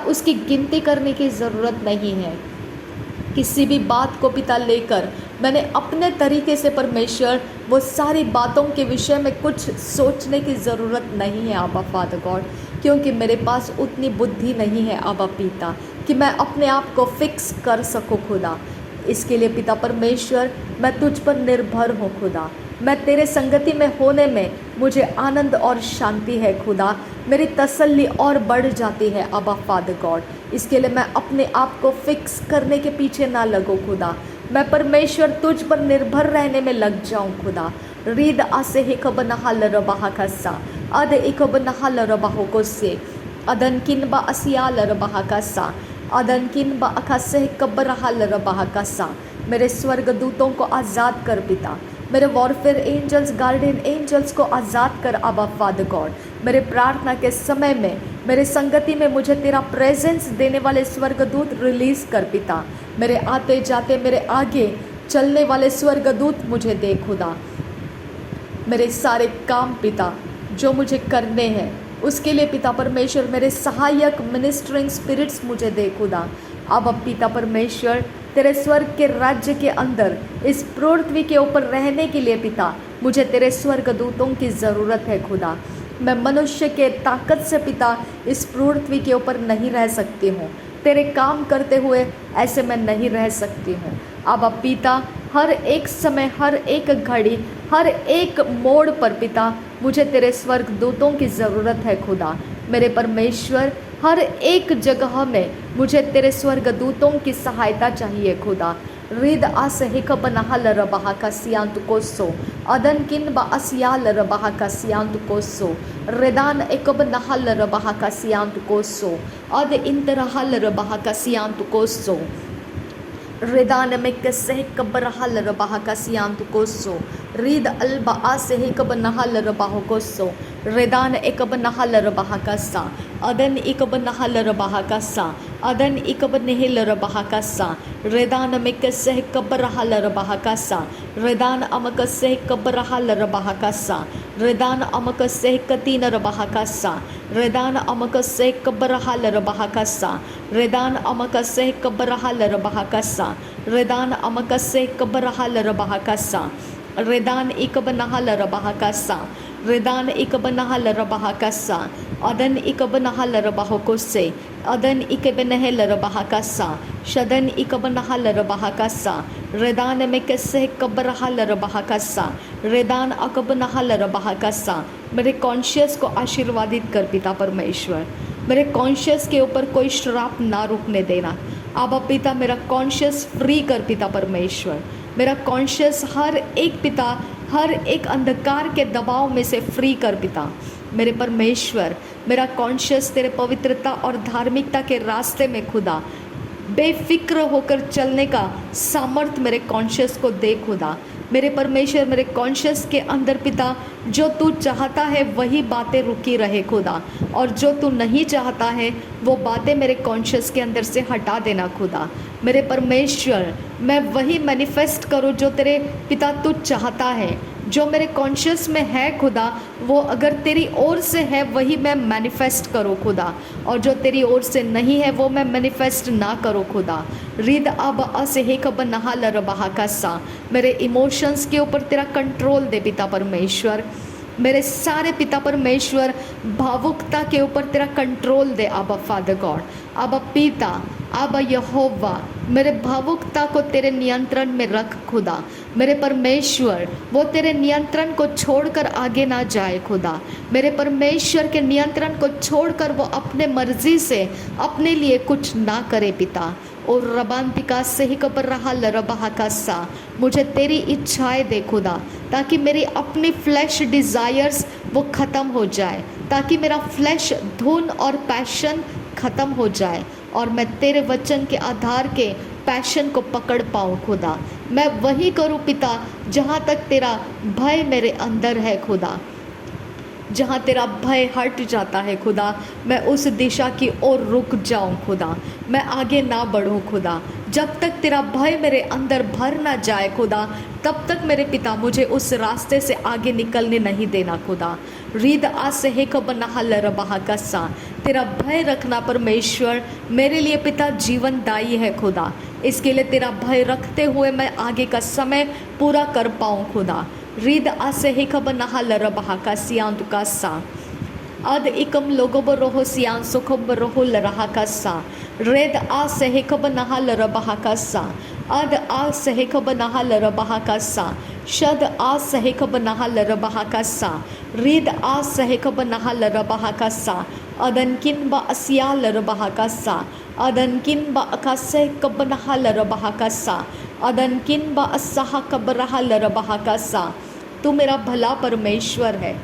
उसकी गिनती करने की ज़रूरत नहीं है। किसी भी बात को पिता लेकर मैंने अपने तरीके से परमेश्वर वो सारी बातों के विषय में कुछ सोचने की ज़रूरत नहीं है आबा फादर गॉड, क्योंकि मेरे पास उतनी बुद्धि नहीं है आबा पिता कि मैं अपने आप को फिक्स कर सकूँ खुदा। इसके लिए पिता परमेश्वर, मैं तुझ पर निर्भर हूँ खुदा। मैं तेरे संगति में होने में मुझे आनंद और शांति है खुदा। मेरी तसल्ली और बढ़ जाती है आबा फादर गॉड। इसके लिए मैं अपने आप को फिक्स करने के पीछे ना लगूँ खुदा। मैं परमेश्वर तुझ पर निर्भर रहने में लग जाऊँ खुदा। रीद आसे हिकब नहल रबाह कस्सा, अद इकब नहल रबाह कोसे, अदन किनबा असियाल रबाह कस्सा, अदन किनबा अखसे हिकब रहल रबाह कस्सा। मेरे स्वर्गदूतों को आज़ाद कर पिता। मेरे वॉरफेयर एंजल्स, गार्डियन एंजल्स को आज़ाद कर आबा फादर गॉड। मेरे प्रार्थना के समय में, मेरे संगति में मुझे तेरा प्रेजेंस देने वाले स्वर्गदूत रिलीज़ कर पिता। मेरे आते जाते, मेरे आगे चलने वाले स्वर्गदूत मुझे दे खुदा। मेरे सारे काम पिता जो मुझे करने हैं उसके लिए पिता परमेश्वर मेरे सहायक मिनिस्टरिंग स्पिरिट्स मुझे दे खुदा। अब पिता परमेश्वर, तेरे स्वर्ग के राज्य के अंदर इस पृथ्वी के ऊपर रहने के लिए पिता मुझे तेरे स्वर्गदूतों की ज़रूरत है खुदा। मैं मनुष्य के ताकत से पिता इस पृथ्वी के ऊपर नहीं रह सकती हूँ। तेरे काम करते हुए ऐसे मैं नहीं रह सकती हूँ। अब पिता, हर एक समय, हर एक घड़ी, हर एक मोड़ पर पिता मुझे तेरे स्वर्गदूतों की ज़रूरत है खुदा। मेरे परमेश्वर, हर एक जगह में मुझे तेरे स्वर्गदूतों की सहायता चाहिए खुदा। रिद आसहिक बनहल रबाह का सियांत कोसो, अदन किन बा असियाल रबाह का सियांत कोसो, रेदान एकब नहल रबाह का सियांत कोसो, अद इंतरहल रबाह का सियांत कोसो, रेदान में कसे कब रहल रबाह का सियांत कोसो, रीद अल्बा आसे कब नहल रबाह कोसो, रेदान एकब नहल रबाह का सा, अदन इकब नहल रबाह का सा, अदन इकब नहल रबाह का सा, रेदान में कसे कब रहल रबाह का सा, रेदान अमक से कब रहल रबाह का सा, रेदान अमक से कतीन रबाह का सा, रेदान अमक से कब रहल रबाह का सा, रेदान अमक से कब रहल रबाह का सा, रेदान अमक से कब रहल रबाह का सा, रेदान इकब नहल रबाह का सा, रेदान इकब नहल रबाह का सा, अदन इकब नहल रबाह को से, अदन इकब नहल रबाह का सा, शदन इकब नहल रबाह का सा, रेदान में कैसे कब रहल रबाह का सा, रेदान अकब नहल रबाह का सा। मेरे कॉन्शियस को आशीर्वादित कर पिता परमेश्वर। मेरे कॉन्शियस के ऊपर कोई श्राप ना रुकने देना। आबा पिता मेरा कॉन्शियस फ्री कर पिता परमेश्वर, मेरा कॉन्शियस हर एक पिता, हर एक अंधकार के दबाव में से फ्री कर पिता मेरे परमेश्वर। मेरा कॉन्शियस तेरे पवित्रता और धार्मिकता के रास्ते में खुदा बेफिक्र होकर चलने का सामर्थ्य मेरे कॉन्शियस को दे खुदा। मेरे परमेश्वर मेरे कॉन्शियस के अंदर पिता जो तू चाहता है वही बातें रुकी रहे खुदा, और जो तू नहीं चाहता है वो बातें मेरे कॉन्शियस के अंदर से हटा देना खुदा। मेरे परमेश्वर मैं वही मैनिफेस्ट करूँ जो तेरे पिता तू चाहता है, जो मेरे कॉन्शियस में है खुदा वो अगर तेरी ओर से है वही मैं मैनिफेस्ट करूँ खुदा, और जो तेरी ओर से नहीं है वो मैं मैनिफेस्ट ना करूँ खुदा। रिद अब असे हे कब नहा लरबहा का सा, मेरे इमोशंस के ऊपर तेरा कंट्रोल दे पिता परमेश्वर। मेरे सारे पिता परमेश्वर भावुकता के ऊपर तेरा कंट्रोल दे आबा फादर गॉड। आबा पिता, आबा यहोवा, मेरे भावुकता को तेरे नियंत्रण में रख खुदा। मेरे परमेश्वर वो तेरे नियंत्रण को छोड़कर आगे ना जाए खुदा। मेरे परमेश्वर के नियंत्रण को छोड़कर वो अपने मर्जी से अपने लिए कुछ ना करे पिता। और रबांतिका से ही कबर रहा लरबहा का सा, मुझे तेरी इच्छाएं दे खुदा, ताकि मेरी अपनी फ्लैश डिज़ायर्स वो ख़त्म हो जाए, ताकि मेरा फ्लैश धुन और पैशन ख़त्म हो जाए और मैं तेरे वचन के आधार के पैशन को पकड़ पाऊँ खुदा। मैं वही करूँ पिता जहाँ तक तेरा भय मेरे अंदर है खुदा। जहाँ तेरा भय हट जाता है खुदा मैं उस दिशा की ओर रुक जाऊँ खुदा, मैं आगे ना बढ़ूँ खुदा। जब तक तेरा भय मेरे अंदर भर ना जाए खुदा तब तक मेरे पिता मुझे उस रास्ते से आगे निकलने नहीं देना खुदा। रीद आसे हे कब नहल रबहा कसा, तेरा भय रखना परमेश्वर मेरे लिए पिता जीवनदायी है खुदा। इसके लिए तेरा भय रखते हुए मैं आगे का समय पूरा कर पाऊँ खुदा। रीद आसे हे कब नहल रबहा का सियां दुकासा, अद इकम लोगो बरोहो सियान सुखम बरोहो लरहा कसा। रेद आ सहे कब नहल रबहा कसा, अद आ सहे कब नहल रबहा कसा। शद आ सहे कब नहल रबहा कसा, रीद आ सहे कब नहल रबहा कसा। अदनकिन ब असिया लरबहा कसा, अदनकिन ब अकसे कब नहल रबहा कसा। अदनकिन ब अस्साह कब रहा लरबहा कसा। तू मेरा भला परमेश्वर है,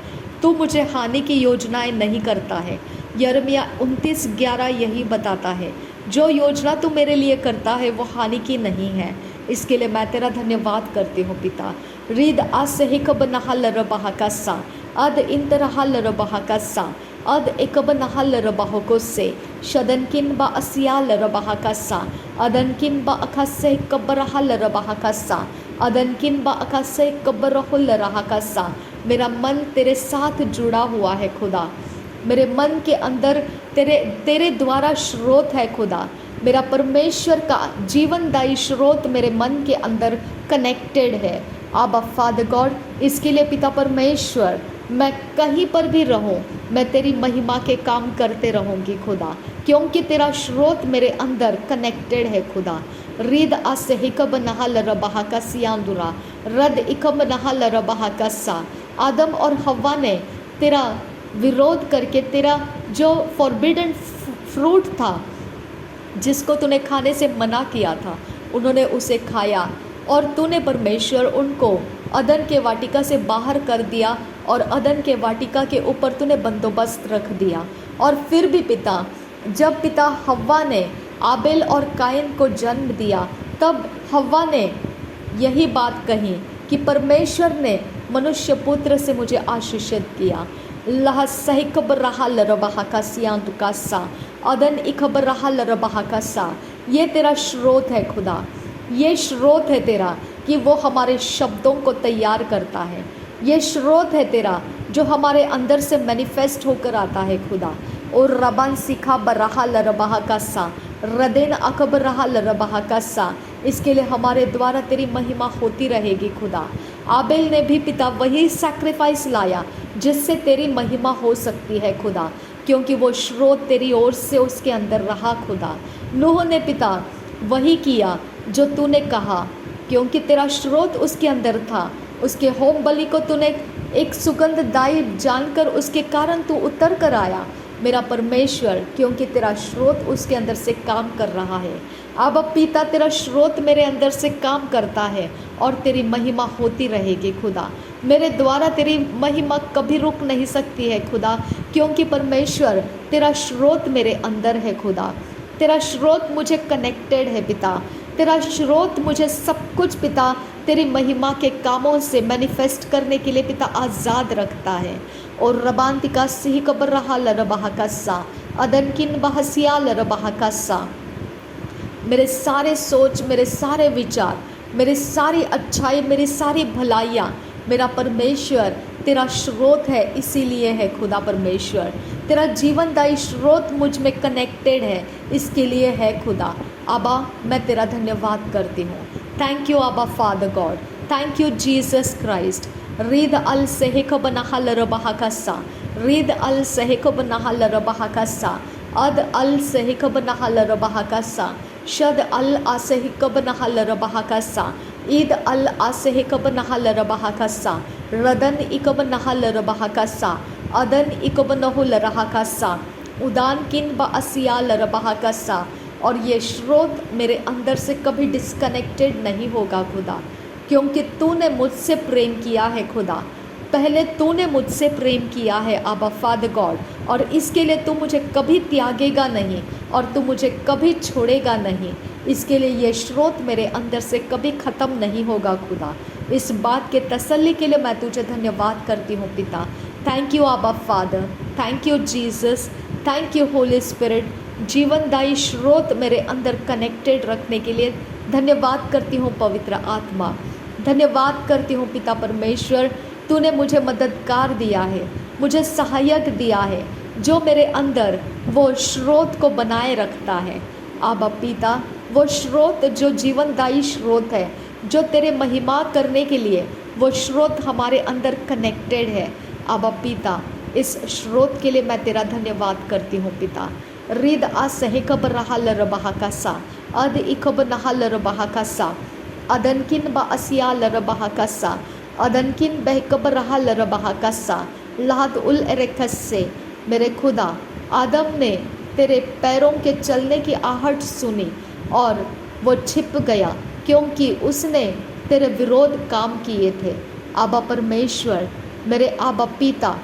तू मुझे हानि की योजनाएं नहीं करता है। यिर्मयाह 29:11 यही बताता है, जो योजना तू मेरे लिए करता है वो हानि की नहीं है। इसके लिए मैं तेरा धन्यवाद करती हूँ पिता। रीद आस हिकब नहल रबहा कसा, अद इन तरह रबहा कसा, अद एकब नहल रबहो को से। शदनकिन ब असियाल रबहा कसा, अदनकिन ब अखसे कब्रहल रबहा कसा, अदनकिन ब अखसे कब्रहुल रहा कसा। मेरा मन तेरे साथ जुड़ा हुआ है खुदा, मेरे मन के अंदर तेरे द्वारा स्रोत है खुदा। मेरा परमेश्वर का जीवनदायी स्रोत मेरे मन के अंदर कनेक्टेड है आबा फादर गॉड। इसके लिए पिता परमेश्वर मैं कहीं पर भी रहूं मैं तेरी महिमा के काम करते रहूंगी खुदा, क्योंकि तेरा स्रोत मेरे अंदर कनेक्टेड है खुदा। रिद आसे हिकब नहल रबहा का सियांदुरा, रद इकब नहल रबहा का सा। आदम और हव्वा ने तेरा विरोध करके तेरा जो फॉरबिडन फ्रूट था जिसको तूने खाने से मना किया था उन्होंने उसे खाया, और तूने परमेश्वर उनको अदन के वाटिका से बाहर कर दिया और अदन के वाटिका के ऊपर तूने बंदोबस्त रख दिया। और फिर भी पिता जब पिता हव्वा ने आबेल और काइन को जन्म दिया तब हव्वा ने यही बात कही कि परमेश्वर ने मनुष्य पुत्र से मुझे आशीषित किया। लह सही खबर रहा लरबहा का सियां दुकासा, अदन इखबर रहा लरबहा का सा। ये तेरा स्रोत है खुदा, ये स्रोत है तेरा कि वो हमारे शब्दों को तैयार करता है। ये स्रोत है तेरा जो हमारे अंदर से मैनिफेस्ट होकर आता है खुदा। और रबान सीखा बरहा लरबहा का सा, रदेन अकबर रहा लरबहा का सा। इसके लिए हमारे द्वारा तेरी महिमा होती रहेगी खुदा। आबेल ने भी पिता वही सैक्रिफाइस लाया जिससे तेरी महिमा हो सकती है खुदा, क्योंकि वो स्रोत तेरी ओर से उसके अंदर रहा खुदा। नूह ने पिता वही किया जो तूने कहा, क्योंकि तेरा स्रोत उसके अंदर था। उसके होम बलि को तूने एक सुगंधदायी जानकर उसके कारण तू उतर कर आया मेरा परमेश्वर, क्योंकि तेरा स्रोत उसके अंदर से काम कर रहा है। अब पिता, तेरा स्रोत मेरे अंदर से काम करता है और तेरी महिमा होती रहेगी खुदा। मेरे द्वारा तेरी महिमा कभी रुक नहीं सकती है खुदा, क्योंकि परमेश्वर तेरा स्रोत मेरे अंदर है खुदा। तेरा स्रोत मुझे कनेक्टेड है पिता। तेरा स्रोत मुझे सब कुछ पिता तेरी महिमा के कामों से मैनिफेस्ट करने के लिए पिता आज़ाद रखता है। और रबांतिका सिही कबर रहा लरबहा कस्सा अदनकिन बहसिया लरबहा कस्सा। मेरे सारे सोच, मेरे सारे विचार, मेरी सारी अच्छाई, मेरी सारी भलाइयाँ मेरा परमेश्वर तेरा स्रोत है, इसीलिए है खुदा परमेश्वर। तेरा जीवनदायी स्रोत मुझ में कनेक्टेड है, इसके लिए है खुदा। आबा, मैं तेरा धन्यवाद करती हूँ। थैंक यू आबा Father God, thank you Jesus Christ. रीद अल सेहिक बनहल रबहा कस्सा, रीद अल सेहिक बनहल रबहा कस्सा, अद अल सेहिक बनहल रबहा कस्सा, शद अल आसेहिक बनहल रबहा कस्सा, ईद अल आसेहिक बनहल रबहा कस्सा, रदन इकब नहल रबहा कस्सा, अदन इकब नहुल रहा कस्सा, उदान किन ब असियाल रबहा कस्सा। और ये स्रोत मेरे अंदर से कभी डिस्कनेक्टेड नहीं होगा खुदा, क्योंकि तूने मुझसे प्रेम किया है खुदा। पहले तूने मुझसे प्रेम किया है आबा फादर गॉड, और इसके लिए तू मुझे कभी त्यागेगा नहीं और तू मुझे कभी छोड़ेगा नहीं। इसके लिए ये स्रोत मेरे अंदर से कभी ख़त्म नहीं होगा खुदा। इस बात के तसल्ली के लिए मैं तुझे धन्यवाद करती हूँ पिता। थैंक यू आबा father, thank you Jesus, thank you Holi spirit. जीवनदायी स्रोत मेरे अंदर कनेक्टेड रखने के लिए धन्यवाद करती हूँ पवित्र आत्मा। धन्यवाद करती हूँ पिता परमेश्वर, तूने मुझे मददगार दिया है, मुझे सहायक दिया है, जो मेरे अंदर वो स्रोत को बनाए रखता है। आबा पिता, वो स्रोत जो जीवनदायी स्रोत है, जो तेरे महिमा करने के लिए वो स्रोत हमारे अंदर कनेक्टेड है। आबा पिता, इस स्रोत के लिए मैं तेरा धन्यवाद करती हूँ पिता। रिद आ सहिकब रहल रबहा कसा, अद इकब नहल रबहा कसा, अदनकिन ब असियाल रबहा कसा, अदनकिन बहकब रहल रबहा कसा, लाद उल एरेखस से। मेरे खुदा, आदम ने तेरे पैरों के चलने की आहट सुनी और वो छिप गया, क्योंकि उसने तेरे विरोध काम किए थे। आबा परमेश्वर, मेरे आबा पिता,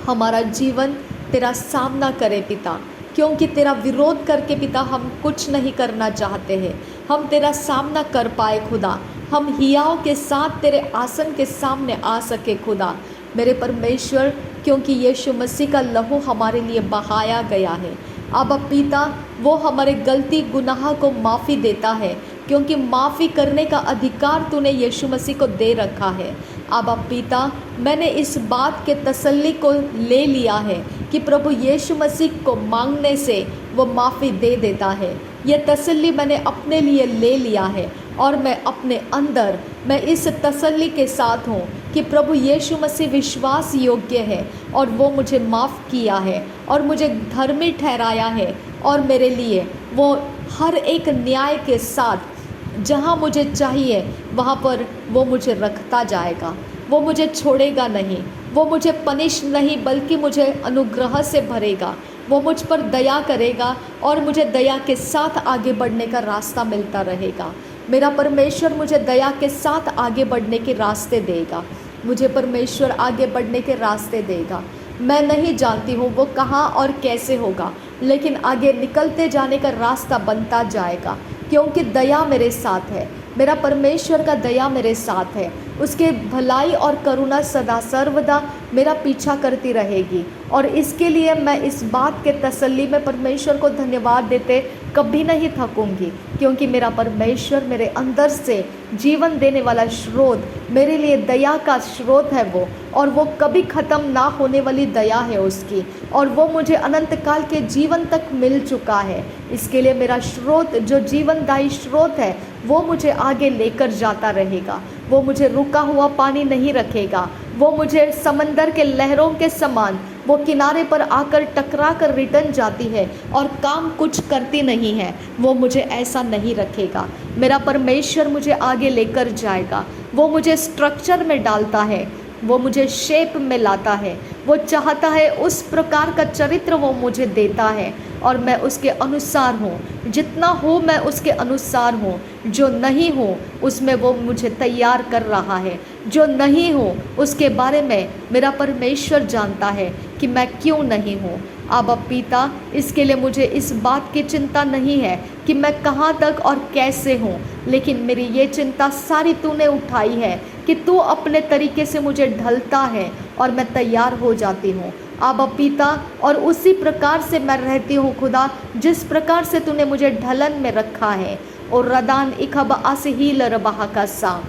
हमारा जीवन तेरा सामना करे पिता, क्योंकि तेरा विरोध करके पिता हम कुछ नहीं करना चाहते हैं। हम तेरा सामना कर पाए खुदा, हम हियाव के साथ तेरे आसन के सामने आ सके खुदा। मेरे परमेश्वर, क्योंकि यीशु मसीह का लहू हमारे लिए बहाया गया है। आबा पिता, वो हमारे गलती गुनाह को माफ़ी देता है, क्योंकि माफ़ी करने का अधिकार तूने यीशु मसीह को दे रखा है। आबा पिता, मैंने इस बात के तसल्ली को ले लिया है कि प्रभु यीशु मसीह को मांगने से वो माफ़ी दे देता है। ये तसल्ली मैंने अपने लिए ले लिया है और मैं अपने अंदर मैं इस तसल्ली के साथ हूँ कि प्रभु यीशु मसीह विश्वास योग्य है और वो मुझे माफ़ किया है और मुझे धर्मी ठहराया है, और मेरे लिए वो हर एक न्याय के साथ जहाँ मुझे चाहिए वहाँ पर वो मुझे रखता जाएगा। वो मुझे छोड़ेगा नहीं, वो मुझे पनिश नहीं बल्कि मुझे अनुग्रह से भरेगा। वो मुझ पर दया करेगा और मुझे दया के साथ आगे बढ़ने का रास्ता मिलता रहेगा। मेरा परमेश्वर मुझे दया के साथ आगे बढ़ने के रास्ते देगा। मुझे परमेश्वर आगे बढ़ने के रास्ते देगा। मैं नहीं जानती हूँ वो कहाँ और कैसे होगा, लेकिन आगे निकलते जाने का रास्ता बनता जाएगा, क्योंकि दया मेरे साथ है। मेरा परमेश्वर का दया मेरे साथ है। उसके भलाई और करुणा सदा सर्वदा मेरा पीछा करती रहेगी, और इसके लिए मैं इस बात के तसल्ली में परमेश्वर को धन्यवाद देते कभी नहीं थकूंगी, क्योंकि मेरा परमेश्वर मेरे अंदर से जीवन देने वाला स्रोत, मेरे लिए दया का स्रोत है वो, और वो कभी ख़त्म ना होने वाली दया है उसकी, और वो मुझे अनंत काल के जीवन तक मिल चुका है। इसके लिए मेरा स्रोत जो जीवनदायी स्रोत है वो मुझे आगे लेकर जाता रहेगा। वो मुझे रुका हुआ पानी नहीं रखेगा। वो मुझे समंदर के लहरों के समान वो किनारे पर आकर टकरा कर रिटर्न जाती है और काम कुछ करती नहीं है। वो मुझे ऐसा नहीं रखेगा। मेरा परमेश्वर मुझे आगे लेकर जाएगा। वो मुझे स्ट्रक्चर में डालता है, वो मुझे शेप में लाता है, वो चाहता है उस प्रकार का चरित्र वो मुझे देता है और मैं उसके अनुसार हूँ। जितना हो मैं उसके अनुसार हूँ, जो नहीं हो उसमें वो मुझे तैयार कर रहा है। जो नहीं हो उसके बारे में मेरा परमेश्वर जानता है कि मैं क्यों नहीं हूँ। आबा पिता, इसके लिए मुझे इस बात की चिंता नहीं है कि मैं कहाँ तक और कैसे हूँ, लेकिन मेरी ये चिंता सारी तूने उठाई है कि तू अपने तरीके से मुझे ढलता है और मैं तैयार हो जाती हूँ। आबा पिता, और उसी प्रकार से मैं रहती हूँ खुदा, जिस प्रकार से तूने मुझे ढलन में रखा है। और रदान इखब आसहील रबहा का सा,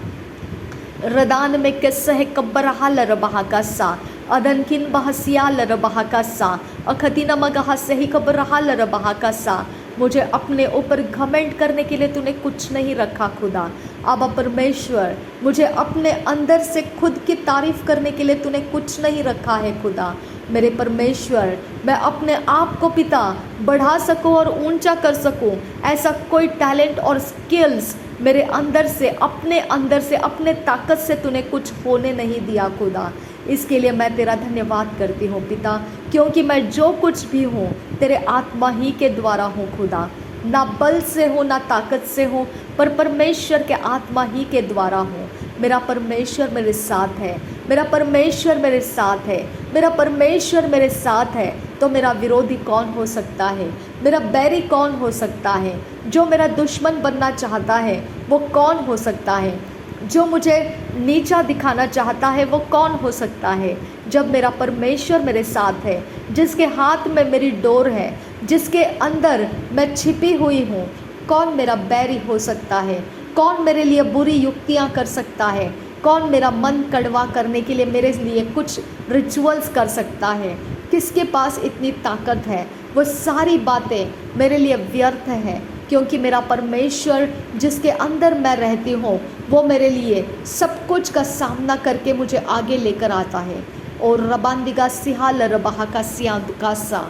रदान में किस्से कब्बरहाल रबहा का सा, अदनकिन बहसियाल रबहा का सा, अखतिना मगहा सही कब्बरहाल रबहा का सा। मुझे अपने ऊपर घमंड करने के लिए तूने कुछ नहीं रखा खुदा। आबा परमेश्वर, मुझे अपने अंदर से खुद की तारीफ करने के लिए तूने कुछ नहीं रखा है खुदा। मेरे परमेश्वर, मैं अपने आप को पिता बढ़ा सकूं और ऊंचा कर सकूं, ऐसा कोई टैलेंट और स्किल्स मेरे अंदर से, अपने अंदर से, अपने ताकत से तूने कुछ होने नहीं दिया खुदा। इसके लिए मैं तेरा धन्यवाद करती हूँ पिता, क्योंकि मैं जो कुछ भी हूँ तेरे आत्मा ही के द्वारा हूँ खुदा। ना बल से हो ना ताकत से हो, पर परमेश्वर के आत्मा ही के द्वारा हूँ। मेरा परमेश्वर मेरे साथ है, मेरा परमेश्वर मेरे साथ है, मेरा परमेश्वर मेरे साथ है, तो मेरा विरोधी कौन हो सकता है? मेरा बैरी कौन हो सकता है? जो मेरा दुश्मन बनना चाहता है वो कौन हो सकता है? जो मुझे नीचा दिखाना चाहता है वो कौन हो सकता है? जब मेरा परमेश्वर मेरे साथ है, जिसके हाथ में मेरी डोर है, जिसके अंदर मैं छिपी हुई हूँ, कौन मेरा बैरी हो सकता है? कौन मेरे लिए बुरी युक्तियाँ कर सकता है? कौन मेरा मन कड़वा करने के लिए मेरे लिए कुछ रिचुअल्स कर सकता है? किसके पास इतनी ताकत है? वो सारी बातें मेरे लिए व्यर्थ है, क्योंकि मेरा परमेश्वर जिसके अंदर मैं रहती हूँ वो मेरे लिए सब कुछ का सामना करके मुझे आगे लेकर आता है। और रबांदिगा सिहाल रबहा का सियासा,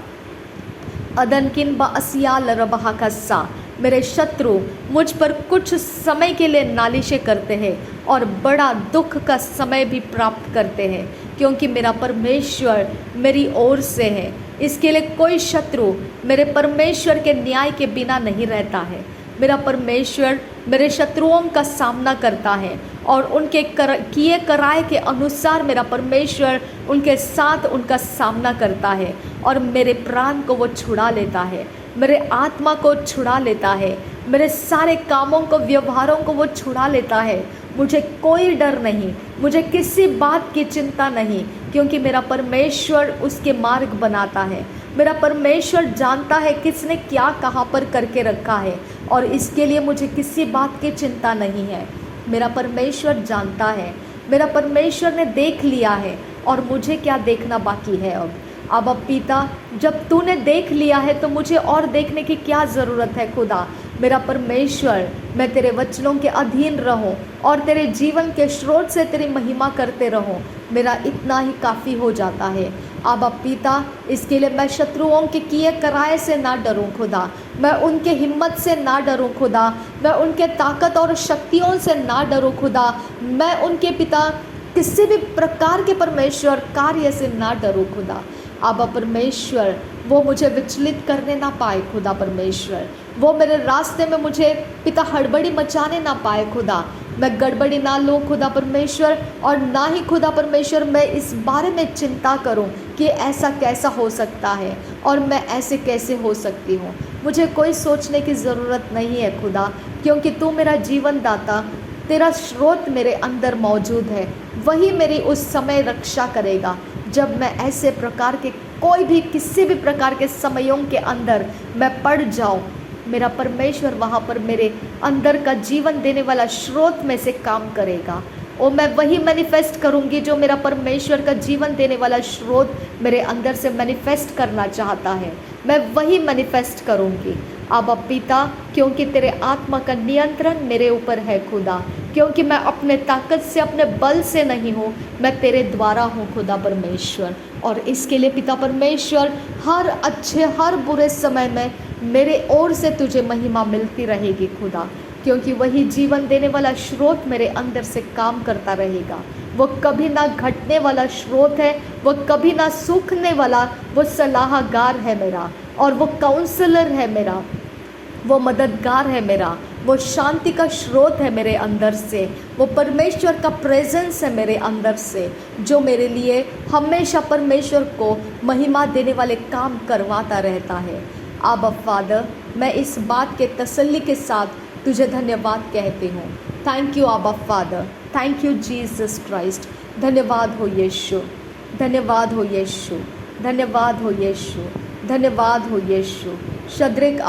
अदनकिन बसियाल रबहा का सा। मेरे शत्रु मुझ पर कुछ समय के लिए नालिशें करते हैं और बड़ा दुख का समय भी प्राप्त करते हैं, क्योंकि मेरा परमेश्वर मेरी ओर से है। इसके लिए कोई शत्रु मेरे परमेश्वर के न्याय के बिना नहीं रहता है। मेरा परमेश्वर मेरे शत्रुओं का सामना करता है और उनके किए कराए के अनुसार मेरा परमेश्वर उनके साथ उनका सामना करता है और मेरे प्राण को वो छुड़ा लेता है, मेरे आत्मा को छुड़ा लेता है, मेरे सारे कामों को, व्यवहारों को वो छुड़ा लेता है। मुझे कोई डर नहीं, मुझे किसी बात की चिंता नहीं, क्योंकि मेरा परमेश्वर उसके मार्ग बनाता है। मेरा परमेश्वर जानता है किसने क्या कहाँ पर करके रखा है, और इसके लिए मुझे किसी बात की चिंता नहीं है। मेरा परमेश्वर जानता है, मेरा परमेश्वर ने देख लिया है, और मुझे क्या देखना बाकी है अब पिता, जब तूने देख लिया है तो मुझे और देखने की क्या ज़रूरत है खुदा। मेरा परमेश्वर, मैं तेरे वचनों के अधीन रहूं और तेरे जीवन के स्रोत से तेरी महिमा करते रहूं, मेरा इतना ही काफ़ी हो जाता है। आबा पिता, इसके लिए मैं शत्रुओं के किए कराए से ना डरूं खुदा, मैं उनके हिम्मत से ना डरूं खुदा, मैं उनके ताकत और शक्तियों से ना डरूं खुदा, मैं उनके पिता किसी भी प्रकार के परमेश्वर कार्य से ना डरूं खुदा। आबा परमेश्वर, वो मुझे विचलित करने ना पाए खुदा परमेश्वर, वो मेरे रास्ते में मुझे पिता हड़बड़ी मचाने ना पाए खुदा। मैं गड़बड़ी ना लूँ खुदा परमेश्वर, और ना ही खुदा परमेश्वर मैं इस बारे में चिंता करूं कि ऐसा कैसा हो सकता है और मैं ऐसे कैसे हो सकती हूँ। मुझे कोई सोचने की ज़रूरत नहीं है खुदा, क्योंकि तू मेरा जीवन दाता, तेरा स्रोत मेरे अंदर मौजूद है। वही मेरी उस समय रक्षा करेगा जब मैं ऐसे प्रकार के कोई भी किसी भी प्रकार के समयों के अंदर मैं पड़ जाऊं। मेरा परमेश्वर वहाँ पर मेरे अंदर का जीवन देने वाला स्रोत में से काम करेगा, और मैं वही मैनिफेस्ट करूँगी जो मेरा परमेश्वर का जीवन देने वाला स्रोत मेरे अंदर से मैनिफेस्ट करना चाहता है। मैं वही मैनिफेस्ट करूँगी आबा पिता, क्योंकि तेरे आत्मा का नियंत्रण मेरे ऊपर है खुदा, क्योंकि मैं अपने ताकत से, अपने बल से नहीं हूँ, मैं तेरे द्वारा हूँ खुदा परमेश्वर। और इसके लिए पिता परमेश्वर, हर अच्छे हर बुरे समय में मेरे ओर से तुझे महिमा मिलती रहेगी खुदा। क्योंकि वही जीवन देने वाला स्रोत मेरे अंदर से काम करता रहेगा। वो कभी ना घटने वाला स्रोत है, वो कभी ना सूखने वाला, वो सलाहकार है मेरा, और वो काउंसलर है मेरा, वो मददगार है मेरा, वो शांति का स्रोत है मेरे अंदर से, वो परमेश्वर का प्रेजेंस है मेरे अंदर से, जो मेरे लिए हमेशा परमेश्वर को महिमा देने वाले काम करवाता रहता है। आबा फादर, मैं इस बात के तसल्ली के साथ तुझे धन्यवाद कहती हूँ। थैंक यू आबा father, thank you Jesus Christ. धन्यवाद हो यीशु, धन्यवाद हो यीशु, धन्यवाद हो यीशु, धन्यवाद हो यीशु। शद्रक,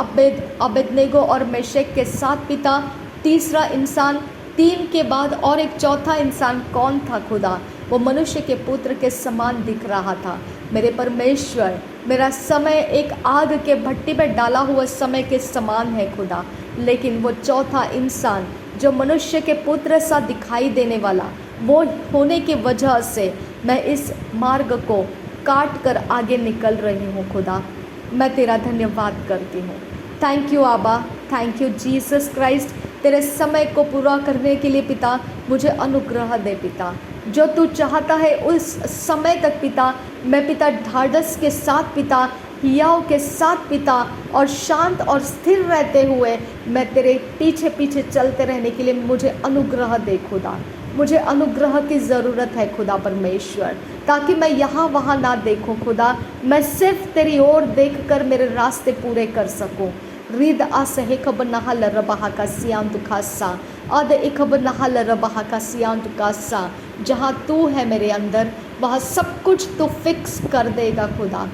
अबेदनेगो और मेशक के साथ पिता, तीसरा इंसान, तीन के बाद और एक चौथा इंसान कौन था खुदा? वो मनुष्य के पुत्र के समान दिख रहा था। मेरे परमेश्वर, मेरा समय एक आग के भट्टी में डाला हुआ समय के समान है खुदा, लेकिन वो चौथा इंसान जो मनुष्य के पुत्र सा दिखाई देने वाला, वो होने की वजह से मैं इस मार्ग को काट कर आगे निकल रही हूँ खुदा। मैं तेरा धन्यवाद करती हूँ। थैंक यू आबा, थैंक यू जीसस क्राइस्ट। तेरे समय को पूरा करने के लिए पिता मुझे अनुग्रह दे पिता। जो तू चाहता है उस समय तक पिता, मैं पिता ढाढ़स के साथ पिता, हियाव के साथ पिता, और शांत और स्थिर रहते हुए मैं तेरे पीछे पीछे चलते रहने के लिए मुझे अनुग्रह दे खुदा। मुझे अनुग्रह की ज़रूरत है खुदा परमेश्वर, ताकि मैं यहाँ वहाँ ना देखूँ खुदा, मैं सिर्फ तेरी ओर देखकर मेरे रास्ते पूरे कर सकूँ। रिद आसहे खब नहल रबहा का सियांत खासा, अद इखब नहल रबहा का सियांत कासा। जहाँ तू है मेरे अंदर, वहाँ सब कुछ तू फिक्स कर देगा खुदा।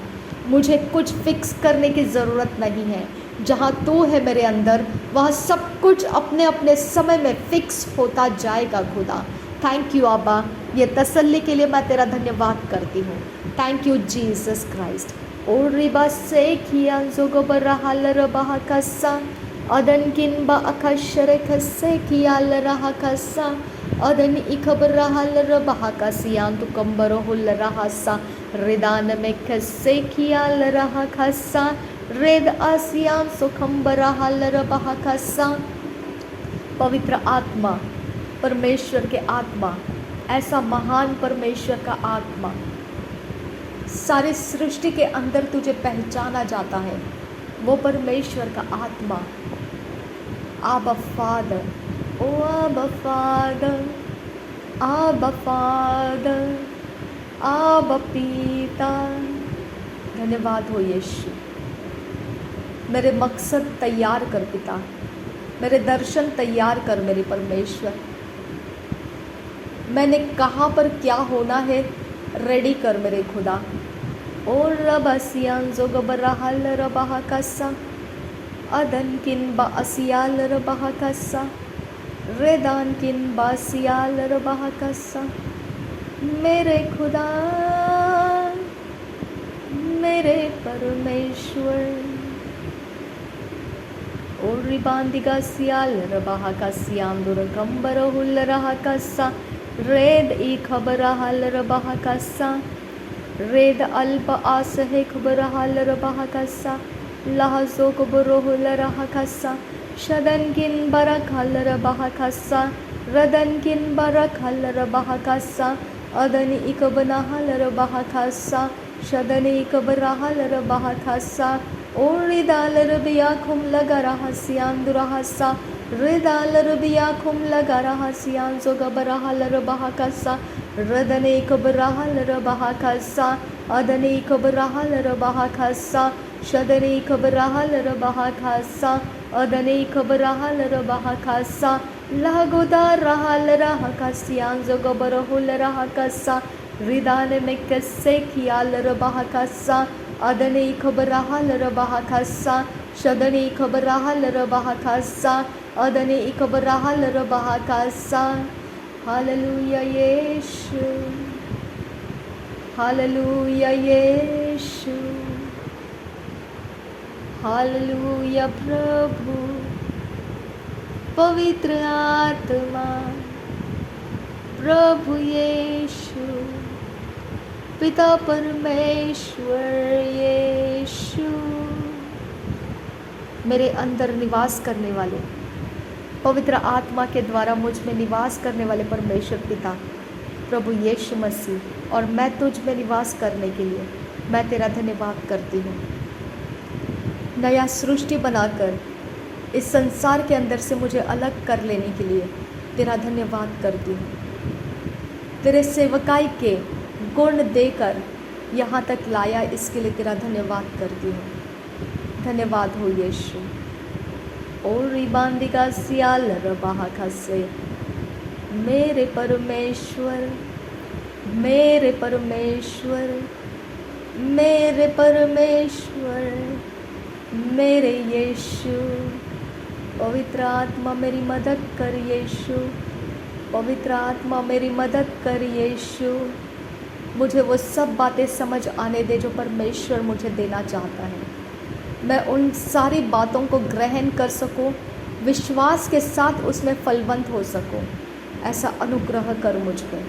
मुझे कुछ फिक्स करने की ज़रूरत नहीं है। जहाँ तू है मेरे अंदर, वहाँ सब कुछ अपने अपने समय में फिक्स होता जाएगा खुदा। थैंक यू आबा, ये तसल्ली के लिए मैं तेरा धन्यवाद करती हूँ। Thank you Jesus Christ. ओ रिबा से किया जोगबर हाल रबा कसा, अदन किन बा अखशर खसे किया लरहा कसा, अदन इखबर हाल रबा कसियां तु कंबर हुल रहा सा, रिदान में खसे किया लरहा खसा, रेद आसियां सुखंबर हाल रबा कसा। पवित्र आत्मा, परमेश्वर के आत्मा, ऐसा महान परमेश्वर का आत्मा, सारी सृष्टि के अंदर तुझे पहचाना जाता है, वो परमेश्वर का आत्मा। आबा फादर, ओ आबा फादर, आबा फादर, आबा पिता। धन्यवाद हो यीशु। मेरे मकसद तैयार कर पिता, मेरे दर्शन तैयार कर मेरे परमेश्वर। मैंने कहाँ पर क्या होना है रेडी कर मेरे खुदा। और रबासियान जो गबरा हल रबा कसा, अदन किन बा असियाल रबा कसा, रेदान किन बासियाल रबा कसा। मेरे खुदा, मेरे परमेश्वर। और रिबांदिगा सियाल रबा कसियाम दुर कंबर हुल रहा कसा, रेद ई खबर हल रबा कसा, रेद अल्प आस है खबर हल रबा कसा, लहजो कबरो हुल रहा कसा, शदन किन बरक हल रबा कसा, रदन किन बरक हल रबा कसा, अदन इकबना हल रबा कसा, शदन इकबरा हल रबा कसा। और रिदाल रबिया खुम लगा रहा सियान दुराहसा, रिदाल रबिया खुम लगा रहा सियान जो गबरा हल रबा कसा, रदने कबरा हल रबा कसा, अदने कबरा हल रबा कसा, शदने कबरा हल रबा कसा, अदने कबरा हल रबा कसा, लहगोदा रहल रहा कसियान जो गबर हुल रहा कसा, रिदान में कसे खियाल रबा कसा, अदने खबर हल रबा कसा, शदने खबर हल रबा कसा, अदने खबर हल रबा कसा। हालेलुया यीशु, हालेलुया यीशु, हालेलुया प्रभु। पवित्र आत्मा, प्रभु यीशु, पिता परमेश्वर यीशु, मेरे अंदर निवास करने वाले, पवित्र आत्मा के द्वारा मुझ में निवास करने वाले परमेश्वर पिता प्रभु यीशु मसीह, और मैं तुझ में निवास करने के लिए मैं तेरा धन्यवाद करती हूँ। नया सृष्टि बनाकर इस संसार के अंदर से मुझे अलग कर लेने के लिए तेरा धन्यवाद करती हूँ। तेरे सेवकाई के गुण देकर यहाँ तक लाया, इसके लिए तेरा धन्यवाद करती हूँ। धन्यवाद हो यीशु। और रिबांदिका सियाल रबाहा खसे, मेरे परमेश्वर, मेरे परमेश्वर, मेरे परमेश्वर, मेरे यीशु। पवित्र आत्मा मेरी मदद कर यीशु, पवित्र आत्मा मेरी मदद कर यीशु। मुझे वो सब बातें समझ आने दे जो परमेश्वर मुझे देना चाहता है। मैं उन सारी बातों को ग्रहण कर सकूं, विश्वास के साथ उसमें फलवंत हो सकूं। ऐसा अनुग्रह कर मुझ पर।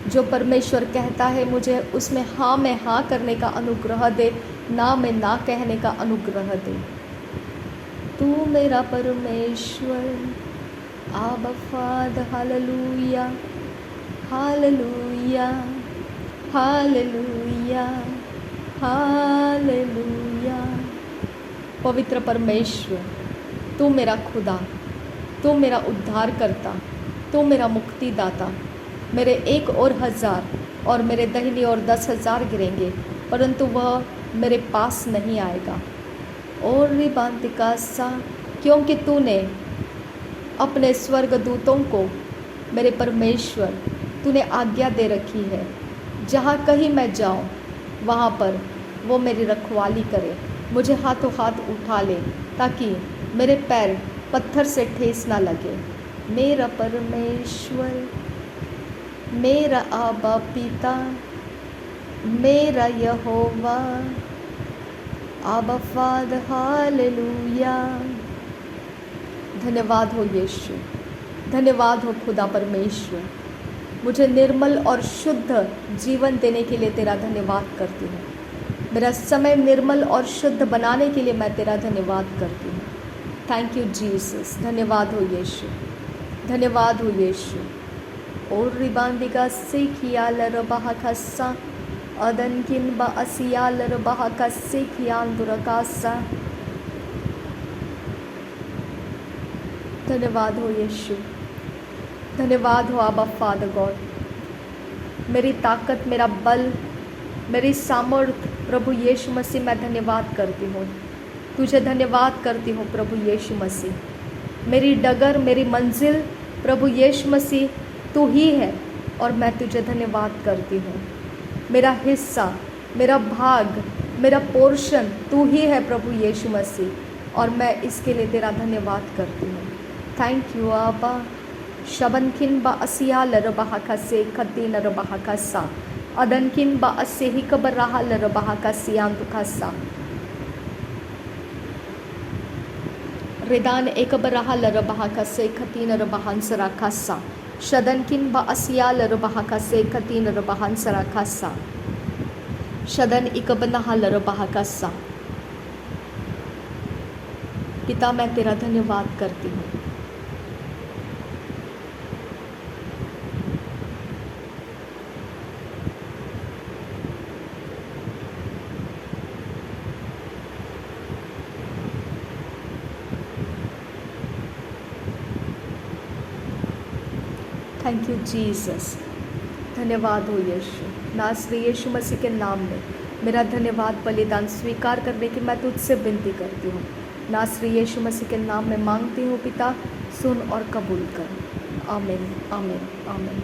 जो परमेश्वर कहता है मुझे उसमें हाँ में हाँ करने का अनुग्रह दे, ना में ना कहने का अनुग्रह दे। तू मेरा परमेश्वर, आबा father, hallelujah, hallelujah, hallelujah, hallelujah. पवित्र परमेश्वर, तू मेरा खुदा, तू मेरा उद्धार करता, तू मेरा मुक्तिदाता। मेरे 1 और 1000 और मेरे दाहिनी ओर 10,000 गिरेंगे, परंतु वह मेरे पास नहीं आएगा। और रिबांतिका सा, क्योंकि तूने अपने स्वर्गदूतों को, मेरे परमेश्वर, तूने आज्ञा दे रखी है, जहाँ कहीं मैं जाऊँ वहाँ पर वो मेरी रखवाली करे, मुझे हाथों हाथ उठा ले, ताकि मेरे पैर पत्थर से ठेस ना लगे। मेरा परमेश्वर, मेरा आबा पिता, मेरा यहोवा, आबा फादर, हालेलुया। धन्यवाद हो यीशु, धन्यवाद हो खुदा परमेश्वर। मुझे निर्मल और शुद्ध जीवन देने के लिए तेरा धन्यवाद करती हूँ। मेरा समय निर्मल और शुद्ध बनाने के लिए मैं तेरा धन्यवाद करती हूँ। Thank you Jesus. धन्यवाद हो यीशु, धन्यवाद हो यीशु। और रिबांदिका सीखियाल रबाहा खस्सा, अदनकिन बा असियाल रबाहा कस्से खियाल दुरकासा। धन्यवाद हो यीशु, धन्यवाद हो आबा फादर गॉड। मेरी ताकत, मेरा बल, मेरी सामर्थ्य प्रभु यीशु मसीह, मैं धन्यवाद करती हूँ। तुझे धन्यवाद करती हूँ प्रभु यीशु मसीह। मेरी डगर, मेरी मंजिल प्रभु यीशु मसीह तू ही है, और मैं तुझे धन्यवाद करती हूँ। मेरा हिस्सा, मेरा भाग, मेरा पोर्शन तू ही है प्रभु यीशु मसीह, और मैं इसके लिए तेरा धन्यवाद करती हूँ। थैंक यू आबा। शबनकिन बा असिया लरबाहा कसे खतीन रबाहा कसा, अदनकिन बा असे ही कबराहा लरबाहा कसियान तुकसा, रिदान एक बराहा लरबाहा कसे खतीन रबाहान सरा कसा, शदनकिन बा असिया लरबाहा कसे खतीन रबाहान सरा कसा, शदन इकबनाहा लरबाहा कसा। पिता, मैं तेरा धन्यवाद करती हूँ। Thank you Jesus. धन्यवाद हो यीशु। नासरी यीशु मसीह के नाम में मेरा धन्यवाद बलिदान स्वीकार करने की मैं तुझसे विनती करती हूँ। नासरी यीशु मसीह के नाम में मांगती हूँ पिता, सुन और कबूल कर। आमीन, आमीन, आमीन।